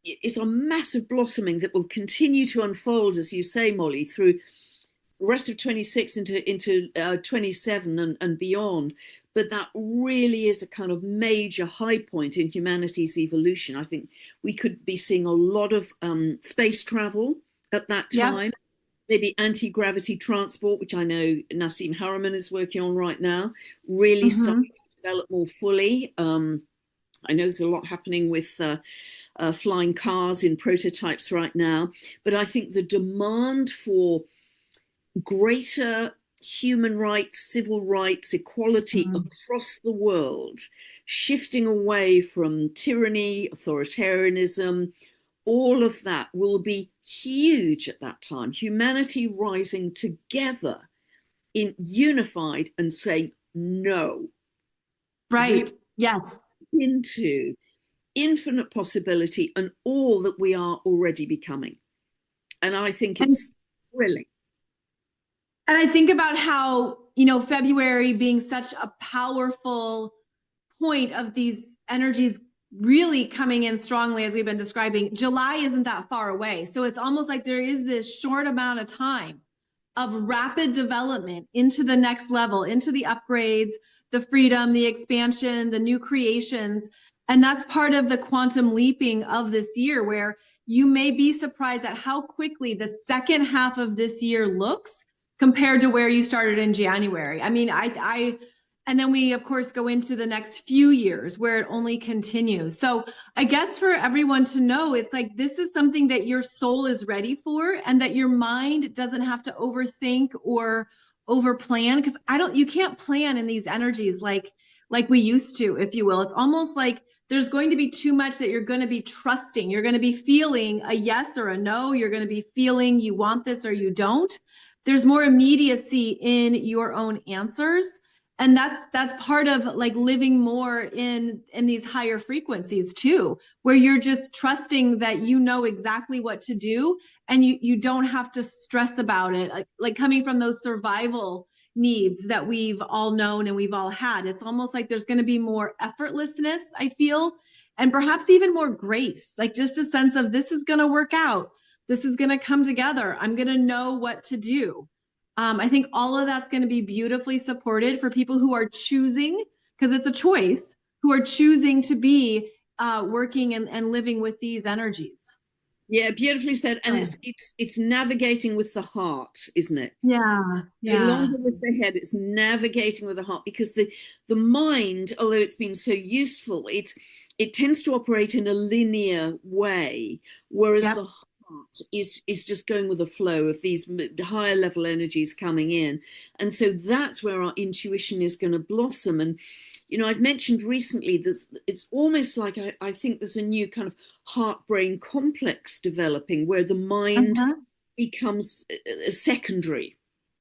B: it's a massive blossoming that will continue to unfold, as you say, Molly, through the rest of 26 into 27 and beyond. But that really is a kind of major high point in humanity's evolution. I think we could be seeing a lot of space travel at that time, maybe anti-gravity transport, which I know Nassim Haramein is working on right now, really starting to develop more fully. I know there's a lot happening with flying cars in prototypes right now, but I think the demand for greater human rights, civil rights, equality across the world, shifting away from tyranny, authoritarianism, all of that will be huge at that time. Humanity rising together, unified, and saying no.
A: Right. Yes.
B: Into infinite possibility and all that we are already becoming. And I think it's thrilling.
A: And I think about how, February being such a powerful point of these energies really coming in strongly, as we've been describing. July isn't that far away. So it's almost like there is this short amount of time of rapid development into the next level, into the upgrades, the freedom, the expansion, the new creations. And that's part of the quantum leaping of this year, where you may be surprised at how quickly the second half of this year looks compared to where you started in January. I mean, and then we, of course, go into the next few years where it only continues. So I guess for everyone to know, it's like, this is something that your soul is ready for, and that your mind doesn't have to overthink or overplan, because you can't plan in these energies like we used to, if you will. It's almost like there's going to be too much that you're going to be trusting. You're going to be feeling a yes or a no. You're going to be feeling you want this or you don't. There's more immediacy in your own answers. And that's part of like living more in these higher frequencies too, where you're just trusting that you know exactly what to do, and you don't have to stress about it. Like coming from those survival needs that we've all known and we've all had. It's almost like there's going to be more effortlessness, I feel, and perhaps even more grace, like just a sense of, this is going to work out. This is going to come together. I'm going to know what to do. I think all of that's going to be beautifully supported for people who are choosing, because it's a choice, who are choosing to be working and living with these energies.
B: Yeah, beautifully said. And it's navigating with the heart, isn't it?
A: Yeah.
B: No longer with the head, it's navigating with the heart, because the mind, although it's been so useful, it tends to operate in a linear way, whereas the heart is just going with the flow of these higher level energies coming in. And so that's where our intuition is going to blossom. And I've mentioned recently this, it's almost like I think there's a new kind of heart brain complex developing, where the mind becomes secondary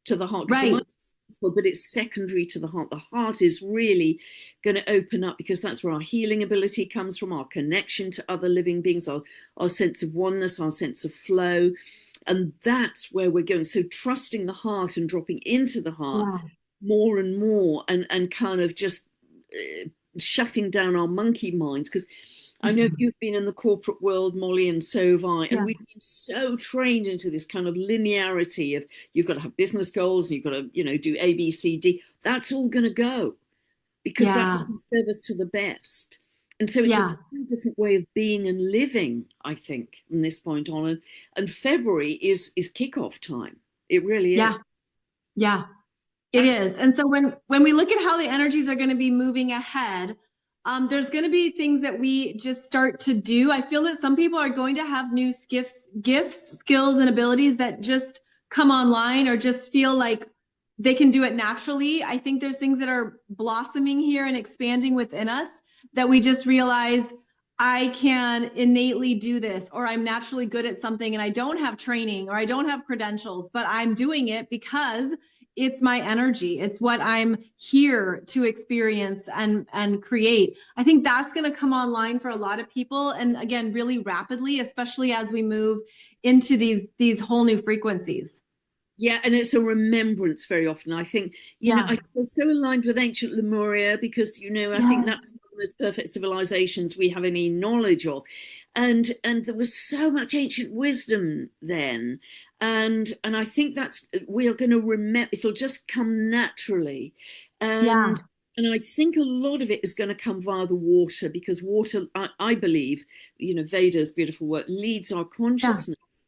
B: to the heart, because the mind
A: Right.
B: is physical, but it's secondary to the heart. The heart is really going to open up, because that's where our healing ability comes from, our connection to other living beings, our sense of oneness, our sense of flow. And that's where we're going. So trusting the heart and dropping into the heart
A: Yeah.
B: more and more, and kind of just shutting down our monkey minds. Because I know
A: Mhm.
B: you've been in the corporate world, Molly, and so have I. And
A: Yeah.
B: we've been so trained into this kind of linearity of, you've got to have business goals and you've got to, do A, B, C, D. That's all going to go, because that
A: Yeah.
B: doesn't serve us to the best. And so it's a
A: Yeah.
B: very different way of being and living, I think, from this point on. And February is kickoff time. It really
A: Yeah.
B: is.
A: Yeah. It
B: That's
A: is. And so when we look at how the energies are going to be moving ahead, there's going to be things that we just start to do. I feel that some people are going to have new gifts, skills, and abilities that just come online or just feel like they can do it naturally. I think there's things that are blossoming here and expanding within us that we just realize I can innately do this, or I'm naturally good at something and I don't have training or I don't have credentials, but I'm doing it because it's my energy. It's what I'm here to experience and create. I think that's going to come online for a lot of people, and again, really rapidly, especially as we move into these whole new frequencies.
B: Yeah, and it's a remembrance very often. I think,
A: Yeah.
B: I feel so aligned with ancient Lemuria, because, I think that's
A: Yes.
B: one of the most perfect civilizations we have any knowledge of. And there was so much ancient wisdom then. And I think that's, we are going to remember, it'll just come naturally.
A: Yeah.
B: And I think a lot of it is going to come via the water, because water, I believe, Veda's beautiful work, leads our
A: Yeah.
B: consciousness.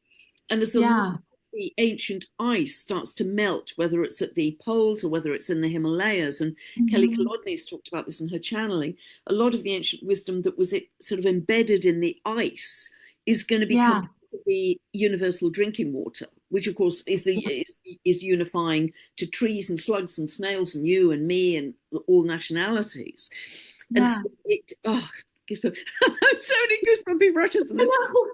B: And as a lot
A: Yeah.
B: of the ancient ice starts to melt, whether it's at the poles or whether it's in the Himalayas, and Kelly
A: Mhm.
B: Kolodny's talked about this in her channeling, a lot of the ancient wisdom that was sort of embedded in the ice is going to become
A: Yeah.
B: part of the universal drinking water, which of course is unifying to trees and slugs and snails and you and me and all nationalities. And so
A: Yeah.
B: I'm so many goosebumpy brushes in
A: I
B: this.
A: know.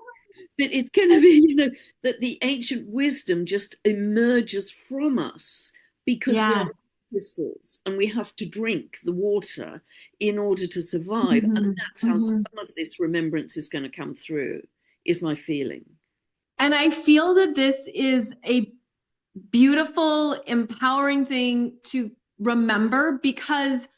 B: But it's going to be, that the ancient wisdom just emerges from us, because we are
A: Yes.
B: crystals and we have to drink the water in order to survive. And
A: Mhm.
B: that's how
A: Mhm.
B: some of this remembrance is going to come through, is my feeling.
A: And I feel that this is a beautiful, empowering thing to remember because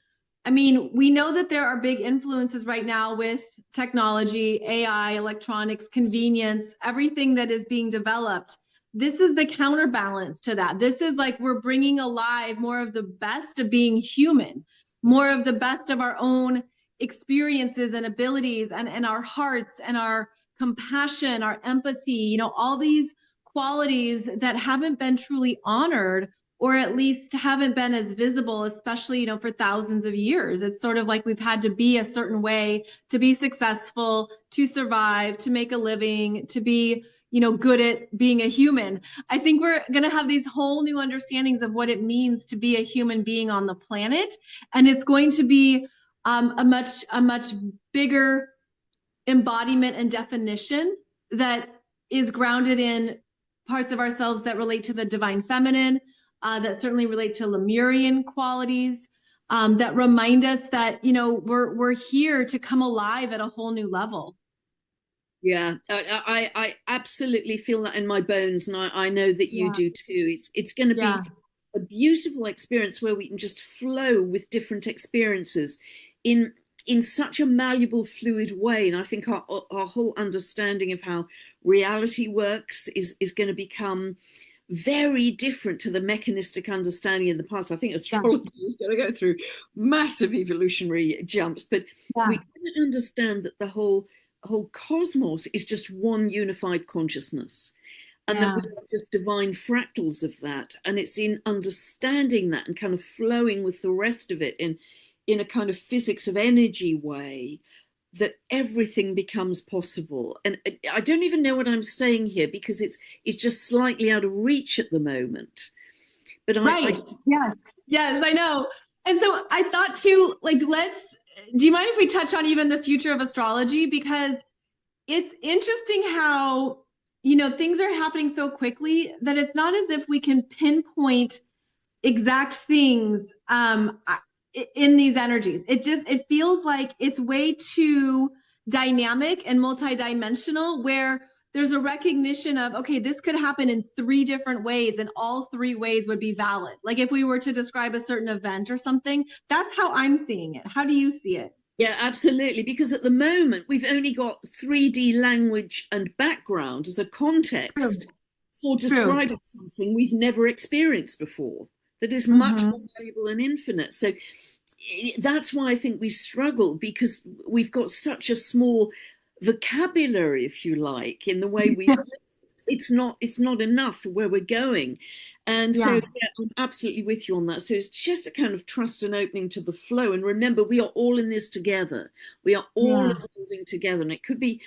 A: I mean, we know that there are big influences right now with technology, AI, electronics, convenience, everything that is being developed. This is the counterbalance to that. This is like we're bringing alive more of the best of being human, more of the best of our own experiences and abilities and our hearts and our compassion, our empathy, all these qualities that haven't been truly honored or at least haven't been as visible, especially, for thousands of years. It's sort of like we've had to be a certain way to be successful, to survive, to make a living, to be, good at being a human. I think we're going to have these whole new understandings of what it means to be a human being on the planet. And it's going to be a much bigger embodiment and definition that is grounded in parts of ourselves that relate to the divine feminine, that certainly relate to Lemurian qualities, that remind us that we're here to come alive at a whole new level.
B: Yeah, I absolutely feel that in my bones, and I know that you
A: Yeah,
B: do too. It's going to
A: yeah,
B: be a beautiful experience where we can just flow with different experiences in in such a malleable, fluid way. And I think our whole understanding of how reality works is going to become very different to the mechanistic understanding in the past. I think
A: yeah,
B: astrology is going to go through massive evolutionary jumps, but we
A: yeah,
B: can understand that the whole cosmos is just one unified consciousness, and that we
A: yeah.
B: are just divine fractals of that. And it's in understanding that and kind of flowing with the rest of it in a kind of physics of energy way, that everything becomes possible. And I don't even know what I'm saying here, because it's just slightly out of reach at the moment. But I
A: Right. Yes. Yes, I know. And so I thought too, like, do you mind if we touch on even the future of astrology? Because it's interesting how things are happening so quickly that it's not as if we can pinpoint exact things in these energies. It feels like it's way too dynamic and multidimensional, where there's a recognition of, okay, this could happen in 3 different ways and all 3 ways would be valid. Like if we were to describe a certain event or something, that's how I'm seeing it. How do you see it?
B: Yeah, absolutely. Because at the moment, we've only got 3D language and background as a
A: True.
B: context for
A: True.
B: describing something we've never experienced before, that is much more
A: Mm-hmm.
B: valuable and infinite. So that's why I think we struggle, because we've got such a small vocabulary, if you like, in the way we
A: Yeah.
B: live. It's not enough for where we're going. And so,
A: Yeah.
B: yeah, I'm absolutely with you on that. So it's just a kind of trust and opening to the flow. And remember, we are all in this together. We are all
A: Yeah.
B: evolving together. And it could be,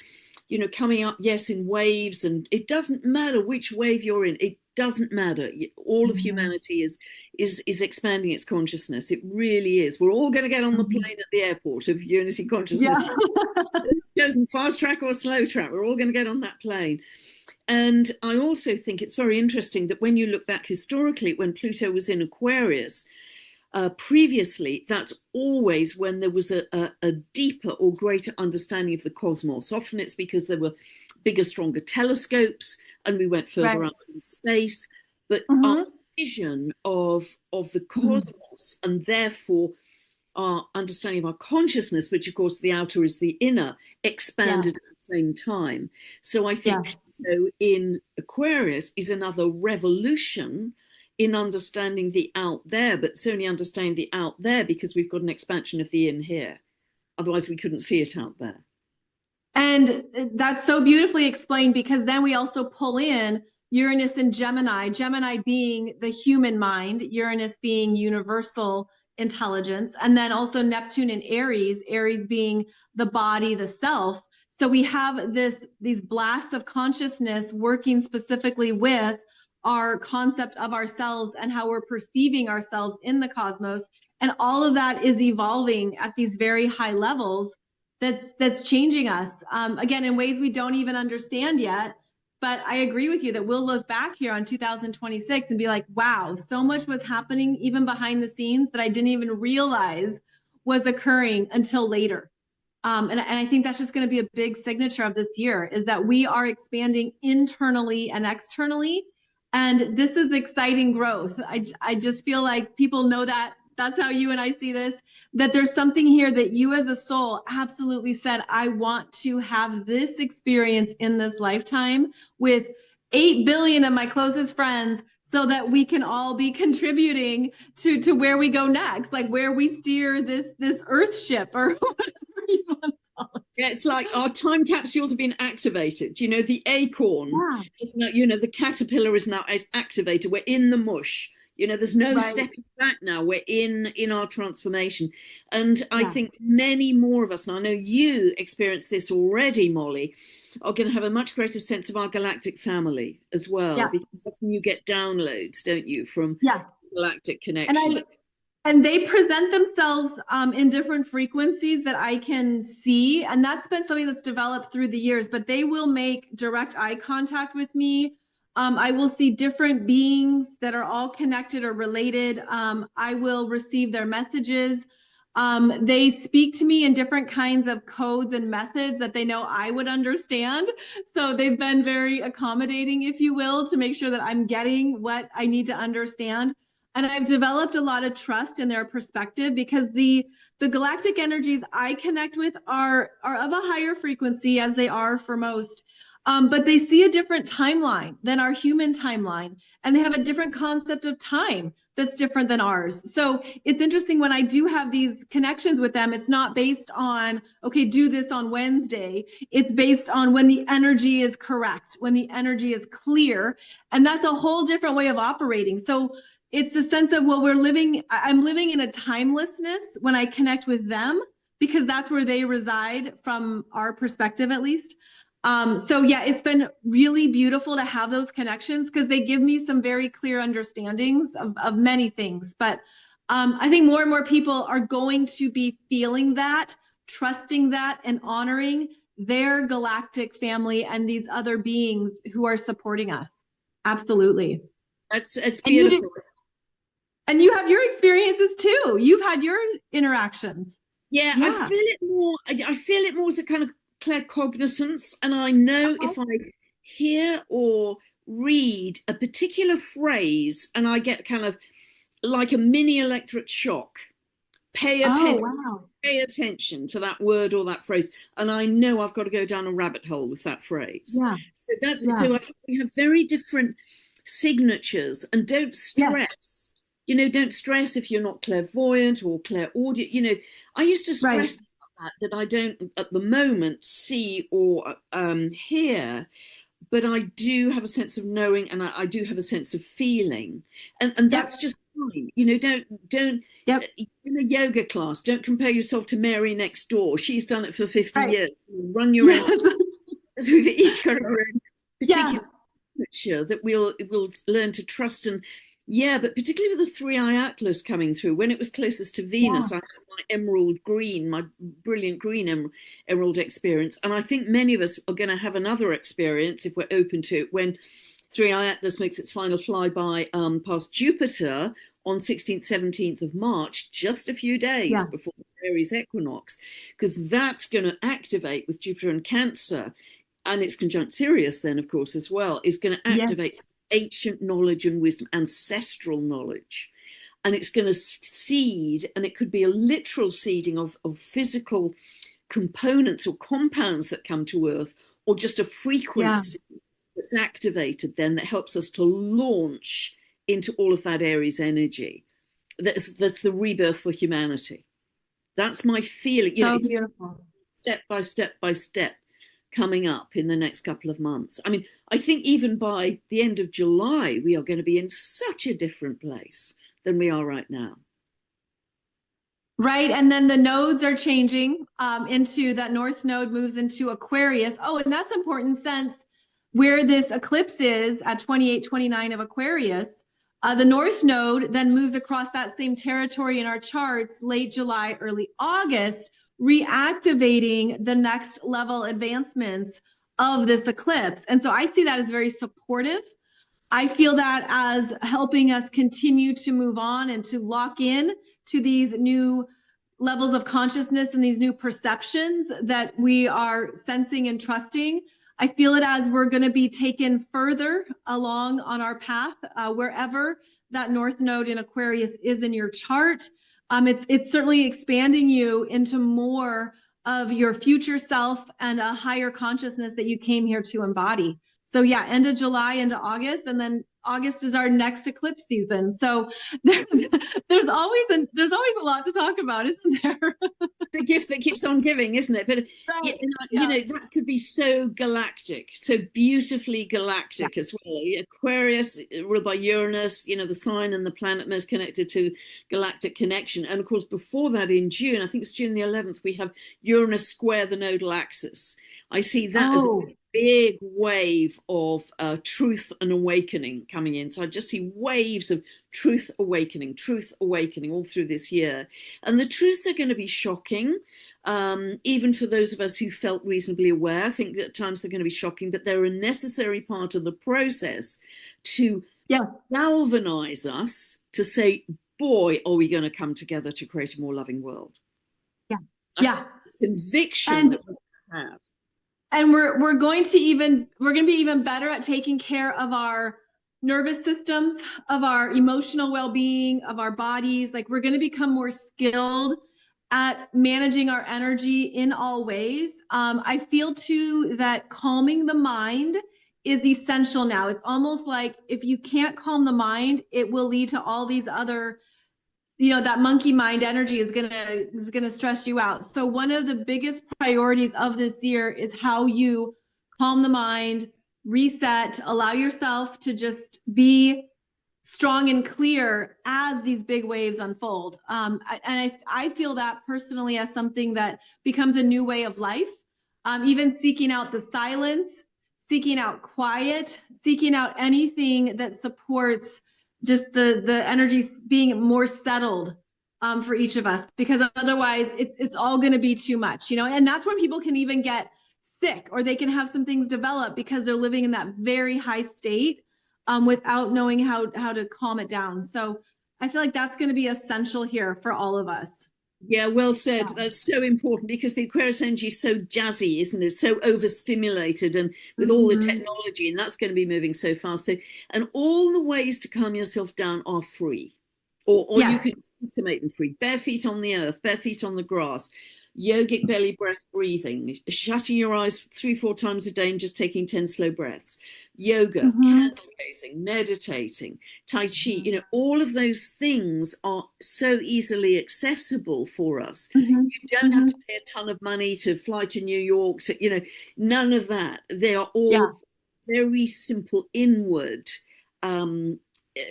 B: coming up, yes, in waves. And it doesn't matter which wave you're in. It doesn't matter. All of
A: Mm-hmm.
B: humanity is expanding its consciousness. It really is. We're all going to get on the
A: Mm-hmm.
B: plane at the airport of unity consciousness.
A: Yeah.
B: Chosen fast track or slow track. We're all going to get on that plane. And I also think it's very interesting that when you look back historically, when Pluto was in Aquarius, previously, that's always when there was a deeper or greater understanding of the cosmos. Often it's because there were bigger, stronger telescopes and we went further
A: Right.
B: out in space. But our
A: Mm-hmm.
B: vision of the
A: Mm-hmm.
B: cosmos, and therefore our understanding of our consciousness, which of course the outer is the inner,
A: Yeah.
B: expanded at the same time. So I think
A: Yes.
B: Pluto in Aquarius is another revolution in understanding the out there, but it's only understanding the out there because we've got an expansion of the in here. Otherwise, we couldn't see it out there.
A: And that's so beautifully explained, because then we also pull in Uranus and Gemini, Gemini being the human mind, Uranus being universal intelligence, and then also Neptune and Aries, Aries being the body, the self. So we have these blasts of consciousness working specifically with our concept of ourselves and how we're perceiving ourselves in the cosmos. And all of that is evolving at these very high levels, that's changing us, again, in ways we don't even understand yet. But I agree with you that we'll look back here on 2026 and be like, wow, so much was happening even behind the scenes that I didn't even realize was occurring until later. And I think that's just going to be a big signature of this year, is that we are expanding internally and externally. And this is exciting growth. I just feel like people know that that's how you and I see this, that there's something here that you as a soul absolutely said, I want to have this experience in this lifetime with 8 billion of my closest friends, so that we can all be contributing to where we go next, like where we steer this earth ship, or whatever you want to call it.
B: Yeah, it's like our time capsules have been activated. The acorn
A: Yeah.
B: is now, the caterpillar is now activated. We're in the mush. There's no
A: Right.
B: stepping back now. We're in our transformation. And I
A: Yeah.
B: think many more of us, and I know you experienced this already, Molly, are going to have a much greater sense of our galactic family as well,
A: Yeah.
B: because often you get downloads, don't you, from
A: Yeah.
B: galactic
A: And
B: connection.
A: I and they present themselves in different frequencies that I can see. And that's been something that's developed through the years, but they will make direct eye contact with me. I will see different beings that are all connected or related. I will receive their messages. They speak to me in different kinds of codes and methods that they know I would understand. So they've been very accommodating, if you will, to make sure that I'm getting what I need to understand. And I've developed a lot of trust in their perspective, because the galactic energies I connect with are of a higher frequency, as they are for most. But they see a different timeline than our human timeline, and they have a different concept of time that's different than ours. So it's interesting, when I do have these connections with them, it's not based on, okay, do this on Wednesday. It's based on when the energy is correct, when the energy is clear. And that's a whole different way of operating. So it's a sense of, well, I'm living in a timelessness when I connect with them, because that's where they reside from our perspective, at least. So yeah, it's been really beautiful to have those connections, because they give me some very clear understandings of many things. But I think more and more people are going to be feeling that, trusting that, and honoring their galactic family and these other beings who are supporting us. Absolutely.
B: It's
A: And you
B: beautiful.
A: and you have your experiences too. You've had your interactions.
B: Yeah, I
A: Yeah.
B: feel it more. I feel it more as a kind of claircognizance, and I know if I hear or read a particular phrase, and I get kind of like a mini electric shock. Pay
A: Oh,
B: attention.
A: wow.
B: Pay attention to that word or that phrase, and I know I've got to go down a rabbit hole with that phrase.
A: Yeah.
B: So that's
A: Yeah.
B: so. I think we have very different signatures, and don't
A: Yes.
B: stress. Don't stress if you're not clairvoyant or clairaudient. I used to
A: Right.
B: stress that I don't at the moment see or hear, but I do have a sense of knowing, and I do have a sense of feeling, and
A: Yep.
B: that's just fine. Don't
A: Yep.
B: in a yoga class, don't compare yourself to Mary next door. She's done it for 50
A: Right.
B: years. Run your own. As we've each got our own
A: Yeah.
B: particular signature that we'll learn to trust. And yeah, but particularly with the three-eye atlas coming through, when it was closest to Venus,
A: Yeah.
B: I had my emerald green, my brilliant green emerald experience. And I think many of us are going to have another experience, if we're open to it, when three-eye atlas makes its final flyby past Jupiter on 16th, 17th of March, just a few days
A: Yeah.
B: before the Aries equinox, because that's going to activate with Jupiter and Cancer, and it's conjunct Sirius then, of course, as well, is going to
A: Yes.
B: activate ancient knowledge and wisdom, ancestral knowledge. And it's going to seed, and it could be a literal seeding of physical components or compounds that come to Earth, or just a
A: Yeah.
B: frequency that's activated then that helps us to launch into all of that Aries energy. That's the rebirth for humanity. That's my feeling.
A: So
B: It's
A: beautiful.
B: step by step by step coming up in the next couple of months. I mean, I think even by the end of July, we are going to be in such a different place than we are right now.
A: Right. And then the nodes are changing into that North node moves into Aquarius. Oh, and that's important since where this eclipse is at 28-29 of Aquarius. The North node then moves across that same territory in our charts late July, early August, reactivating the next level advancements of this eclipse. And so I see that as very supportive. I feel that as helping us continue to move on and to lock in to these new levels of consciousness and these new perceptions that we are sensing and trusting. I feel it as we're going to be taken further along on our path, wherever that North node in Aquarius is in your chart. It's certainly expanding you into more of your future self and a higher consciousness that you came here to embody. So yeah, end of July into August, and then August is our next eclipse season. So there's always a lot to talk about, isn't there?
B: The gift that keeps on giving, isn't it? But
A: Right.
B: that could be so galactic, so beautifully galactic
A: Yeah.
B: as well. Aquarius, ruled by Uranus, the sign and the planet most connected to galactic connection. And of course, before that, in June, I think it's June the 11th, we have Uranus square the nodal axis. I see that as a big wave of truth and awakening coming in. So I just see waves of truth awakening all through this year. And the truths are going to be shocking, even for those of us who felt reasonably aware. I think that at times they're going to be shocking, but they're a necessary part of the process to galvanize us to say, boy, are we going to come together to create a more loving world.
A: Yeah.
B: That's conviction that we have.
A: And we're going to be even better at taking care of our nervous systems, of our emotional well-being, of our bodies. Like, we're going to become more skilled at managing our energy in all ways. I feel too that calming the mind is essential now. It's almost like if you can't calm the mind, it will lead to all these other, that monkey mind energy is gonna stress you out. So one of the biggest priorities of this year is how you calm the mind, reset, allow yourself to just be strong and clear as these big waves unfold. I feel that personally as something that becomes a new way of life. Even seeking out the silence, seeking out quiet, seeking out anything that supports just the energy being more settled for each of us, because otherwise it's all going to be too much, and that's when people can even get sick, or they can have some things develop because they're living in that very high state without knowing how to calm it down. So I feel like that's going to be essential here for all of us.
B: Yeah, well said.
A: Yeah.
B: That's so important because the Aquarius energy is so jazzy, isn't it? So overstimulated, and with all the
A: Mm-hmm.
B: technology, and that's going to be moving so fast. So, and all the ways to calm yourself down are free, or you
A: Yes.
B: can choose to make them free. Bare feet on the earth, bare feet on the grass, yogic belly breath breathing, shutting your eyes 3, 4 times a day and just taking 10 slow breaths, yoga,
A: Mm-hmm.
B: candle gazing, meditating, tai chi, all of those things are so easily accessible for us.
A: Mm-hmm.
B: You don't have
A: Mm-hmm.
B: to pay a ton of money to fly to New York, so, none of that. They are
A: Yeah.
B: all very simple inward um,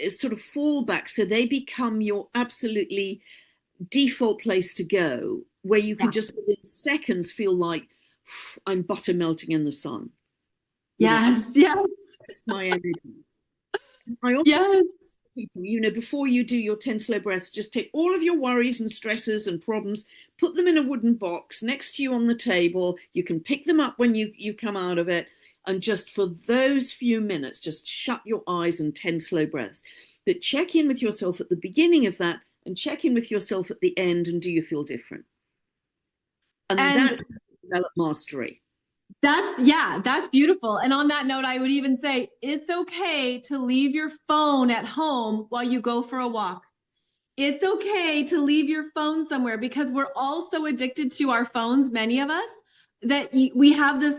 B: sort of fallback, so they become your absolutely default place to go, where you can
A: Yeah.
B: just within seconds feel like I'm butter melting in the sun. I'm
A: Yes. Yes.
B: my energy. I often say
A: Yes.
B: to people, before you do your 10 slow breaths, just take all of your worries and stresses and problems, put them in a wooden box next to you on the table. You can pick them up when you come out of it. And just for those few minutes, just shut your eyes and 10 slow breaths. But check in with yourself at the beginning of that and check in with yourself at the end. And do you feel different? And
A: And
B: that's develop mastery.
A: that's beautiful. And on that note, I would even say it's okay to leave your phone at home while you go for a walk. It's okay to leave your phone somewhere because we're all so addicted to our phones, many of us, that we have this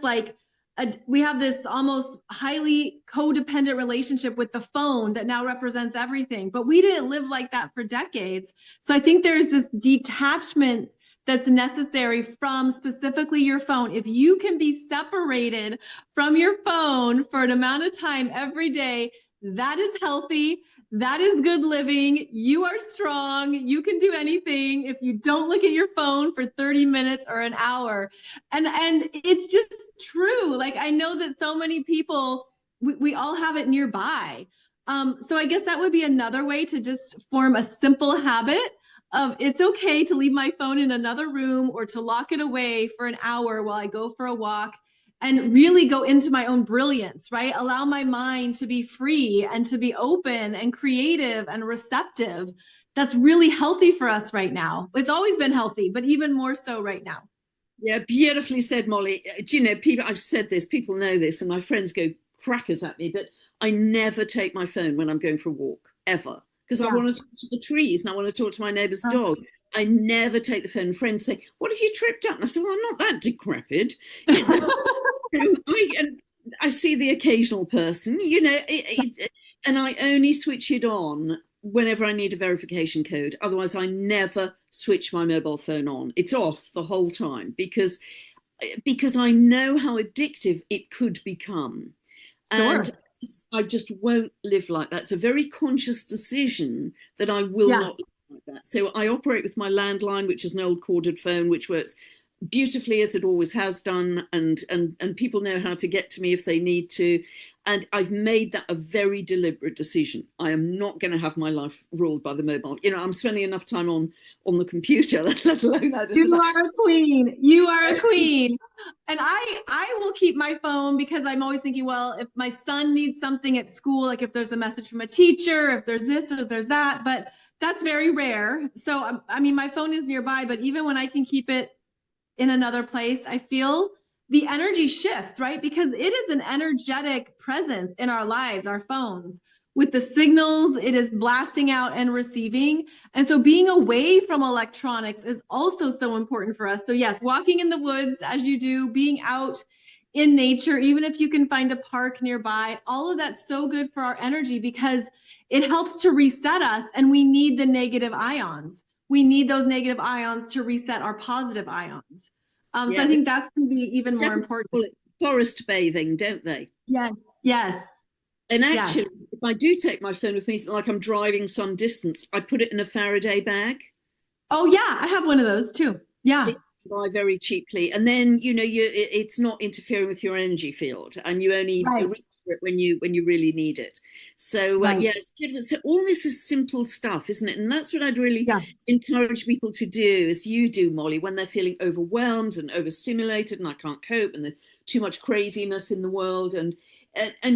A: we have this almost highly codependent relationship with the phone that now represents everything. But we didn't live like that for decades. So I think there's this detachment that's necessary from specifically your phone. If you can be separated from your phone for an amount of time every day, that is healthy. That is good living. You are strong. You can do anything if you don't look at your phone for 30 minutes or an hour. And it's just true. Like I know that so many people, we all have it nearby. So I guess that would be another way to just form a simple habit of it's okay to leave my phone in another room or to lock it away for an hour while I go for a walk and really go into my own brilliance, right? Allow my mind to be free and to be open and creative and receptive. That's really healthy for us right now. It's always been healthy, but even more so right now.
B: Yeah, beautifully said, Molly. Do you know, people, I've said this, people know this, and my friends go crackers at me, but I never take my phone when I'm going for a walk, ever. Because I
A: Yeah.
B: want to talk to the trees and I want to talk to my neighbour's
A: Uh,
B: dog. I never take the phone. Friends say, "What have you tripped up?" And I say, "Well, I'm not that decrepit." I see the occasional person, and I only switch it on whenever I need a verification code. Otherwise, I never switch my mobile phone on. It's off the whole time because I know how addictive it could become. And
A: sure.
B: I just won't live like that. It's a very conscious decision that I will
A: Yeah.
B: not live like that. So I operate with my landline, which is an old corded phone, which works beautifully as it always has done, and people know how to get to me if they need to. And I've made that a very deliberate decision. I am not going to have my life ruled by the mobile. I'm spending enough time on the computer, let alone that.
A: You are a queen. You are a queen. And I will keep my phone because I'm always thinking, well, if my son needs something at school, like if there's a message from a teacher, if there's this or if there's that, but that's very rare. So I mean, my phone is nearby, but even when I can keep it in another place, I feel the energy shifts, right? Because it is an energetic presence in our lives, our phones. With the signals, it is blasting out and receiving. And so being away from electronics is also so important for us. So yes, walking in the woods as you do, being out in nature, even if you can find a park nearby, all of that's so good for our energy because it helps to reset us, and we need the negative ions. We need those negative ions to reset our positive ions. So I
B: Yeah,
A: think that's going to be even more
B: Japanese
A: important.
B: call it forest bathing, don't they?
A: Yes, yes,
B: And
A: yes.
B: actually, if I do take my phone with me, like I'm driving some distance, I put it in a Faraday bag.
A: Oh yeah, I have one of those too. Yeah.
B: buy very cheaply, and then it's not interfering with your energy field, and you only
A: Right.
B: reach for it when you really need it. So
A: Right.
B: yeah, it's beautiful. So all this is simple stuff, isn't it? And that's what I'd really
A: Yeah.
B: encourage people to do, as you do, Molly, when they're feeling overwhelmed and overstimulated, and I can't cope, and there's too much craziness in the world, and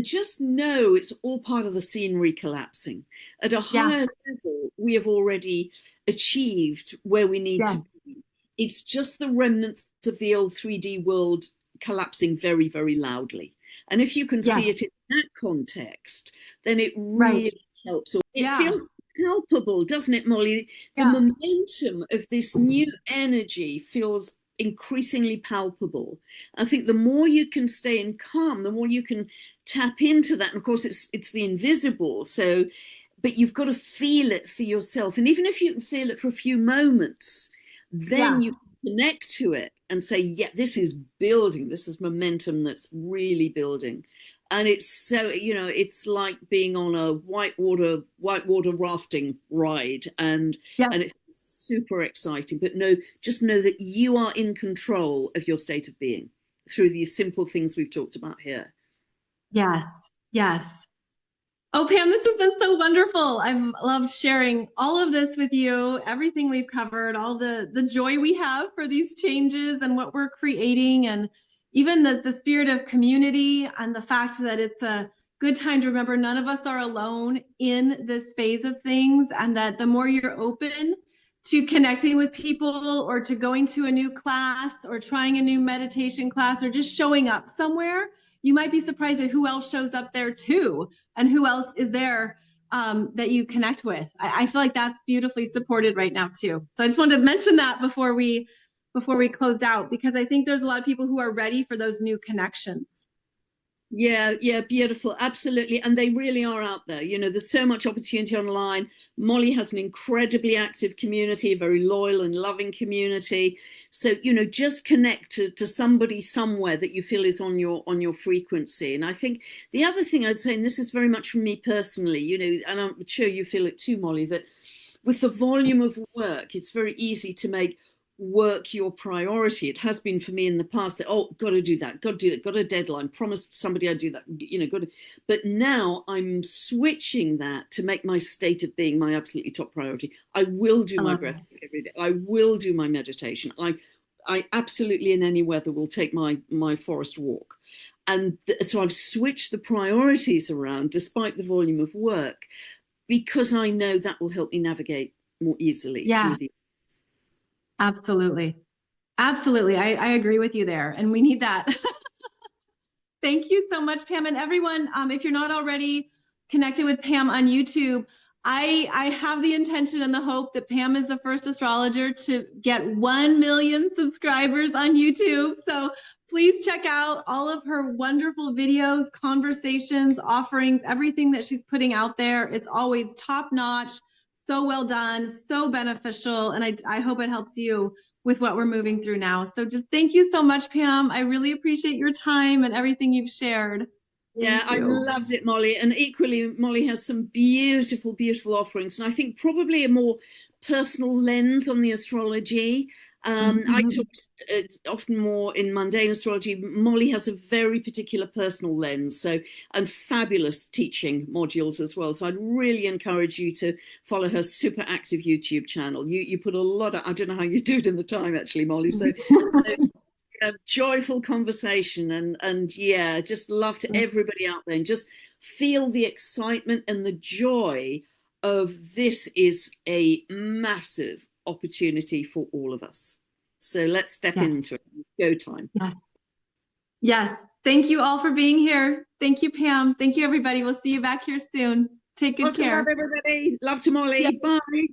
B: just know it's all part of the scenery collapsing. At a
A: Yeah.
B: higher level, we have already achieved where we need
A: Yeah.
B: to be. It's just the remnants of the old 3D world collapsing very, very loudly. And if you can see
A: Yes.
B: it in that context, then it
A: Right.
B: really helps. So it
A: Yeah.
B: feels palpable, doesn't it, Molly? The
A: Yeah.
B: momentum of this new energy feels increasingly palpable. I think the more you can stay in calm, the more you can tap into that. And of course, it's the invisible. So, but you've got to feel it for yourself. And even if you can feel it for a few moments, then
A: Yeah.
B: you can connect to it and say, yeah, this is building. This is momentum that's really building. And it's so, it's like being on a whitewater rafting ride,
A: Yeah.
B: and it's super exciting. But no, just know that you are in control of your state of being through these simple things we've talked about here.
A: Yes. Yes. Oh, Pam, this has been so wonderful. I've loved sharing all of this with you, everything we've covered, all the joy we have for these changes and what we're creating, and even the spirit of community, and the fact that it's a good time to remember none of us are alone in this phase of things, and that the more you're open to connecting with people, or to going to a new class, or trying a new meditation class, or just showing up somewhere, you might be surprised at who else shows up there too, and who else is there that you connect with. I feel like that's beautifully supported right now too. So I just wanted to mention that before we closed out, because I think there's a lot of people who are ready for those new connections.
B: Yeah, yeah, beautiful. Absolutely. And they really are out there. There's so much opportunity online. Molly has an incredibly active community, a very loyal and loving community. So, just connect to somebody somewhere that you feel is on your frequency. And I think the other thing I'd say, and this is very much from me personally, and I'm sure you feel it too, Molly, that with the volume of work, it's very easy to make work your priority. It has been for me in the past that, got to do that, got to do that, got a deadline, promised somebody I'd do that, got to. But now I'm switching that to make my state of being my absolutely top priority. I will do
A: I
B: my
A: love
B: breath
A: it.
B: every day. I will do my meditation. I absolutely in any weather will take my forest walk. And so I've switched the priorities around despite the volume of work, because I know that will help me navigate more easily
A: Yeah,
B: through the.
A: absolutely. Absolutely. I agree with you there. And we need that. Thank you so much, Pam. And everyone, if you're not already connected with Pam on YouTube, I have the intention and the hope that Pam is the first astrologer to get 1 million subscribers on YouTube. So please check out all of her wonderful videos, conversations, offerings, everything that she's putting out there. It's always top notch, so well done, so beneficial. And I hope it helps you with what we're moving through now. So just thank you so much, Pam. I really appreciate your time and everything you've shared.
B: Yeah,
A: Thank
B: I've
A: you.
B: loved it, Molly. And equally, Molly has some beautiful, beautiful offerings. And I think probably a more personal lens on the astrology. I
A: Mhm.
B: talk often more in mundane astrology. Molly has a very particular personal lens, and fabulous teaching modules as well. So I'd really encourage you to follow her super active YouTube channel. You put a lot of, I don't know how you do it in the time actually, Molly. So a joyful conversation, and yeah, just love to everybody out there, and just feel the excitement and the joy of this is a massive opportunity for all of us. So let's step
A: Yes.
B: into it. It's go time.
A: Yes. Yes. Thank you all for being here. Thank you, Pam. Thank you, everybody. We'll see you back here soon. Take good
B: Lots of love,
A: care.
B: everybody. Love to
A: Yeah.
B: Molly. Bye.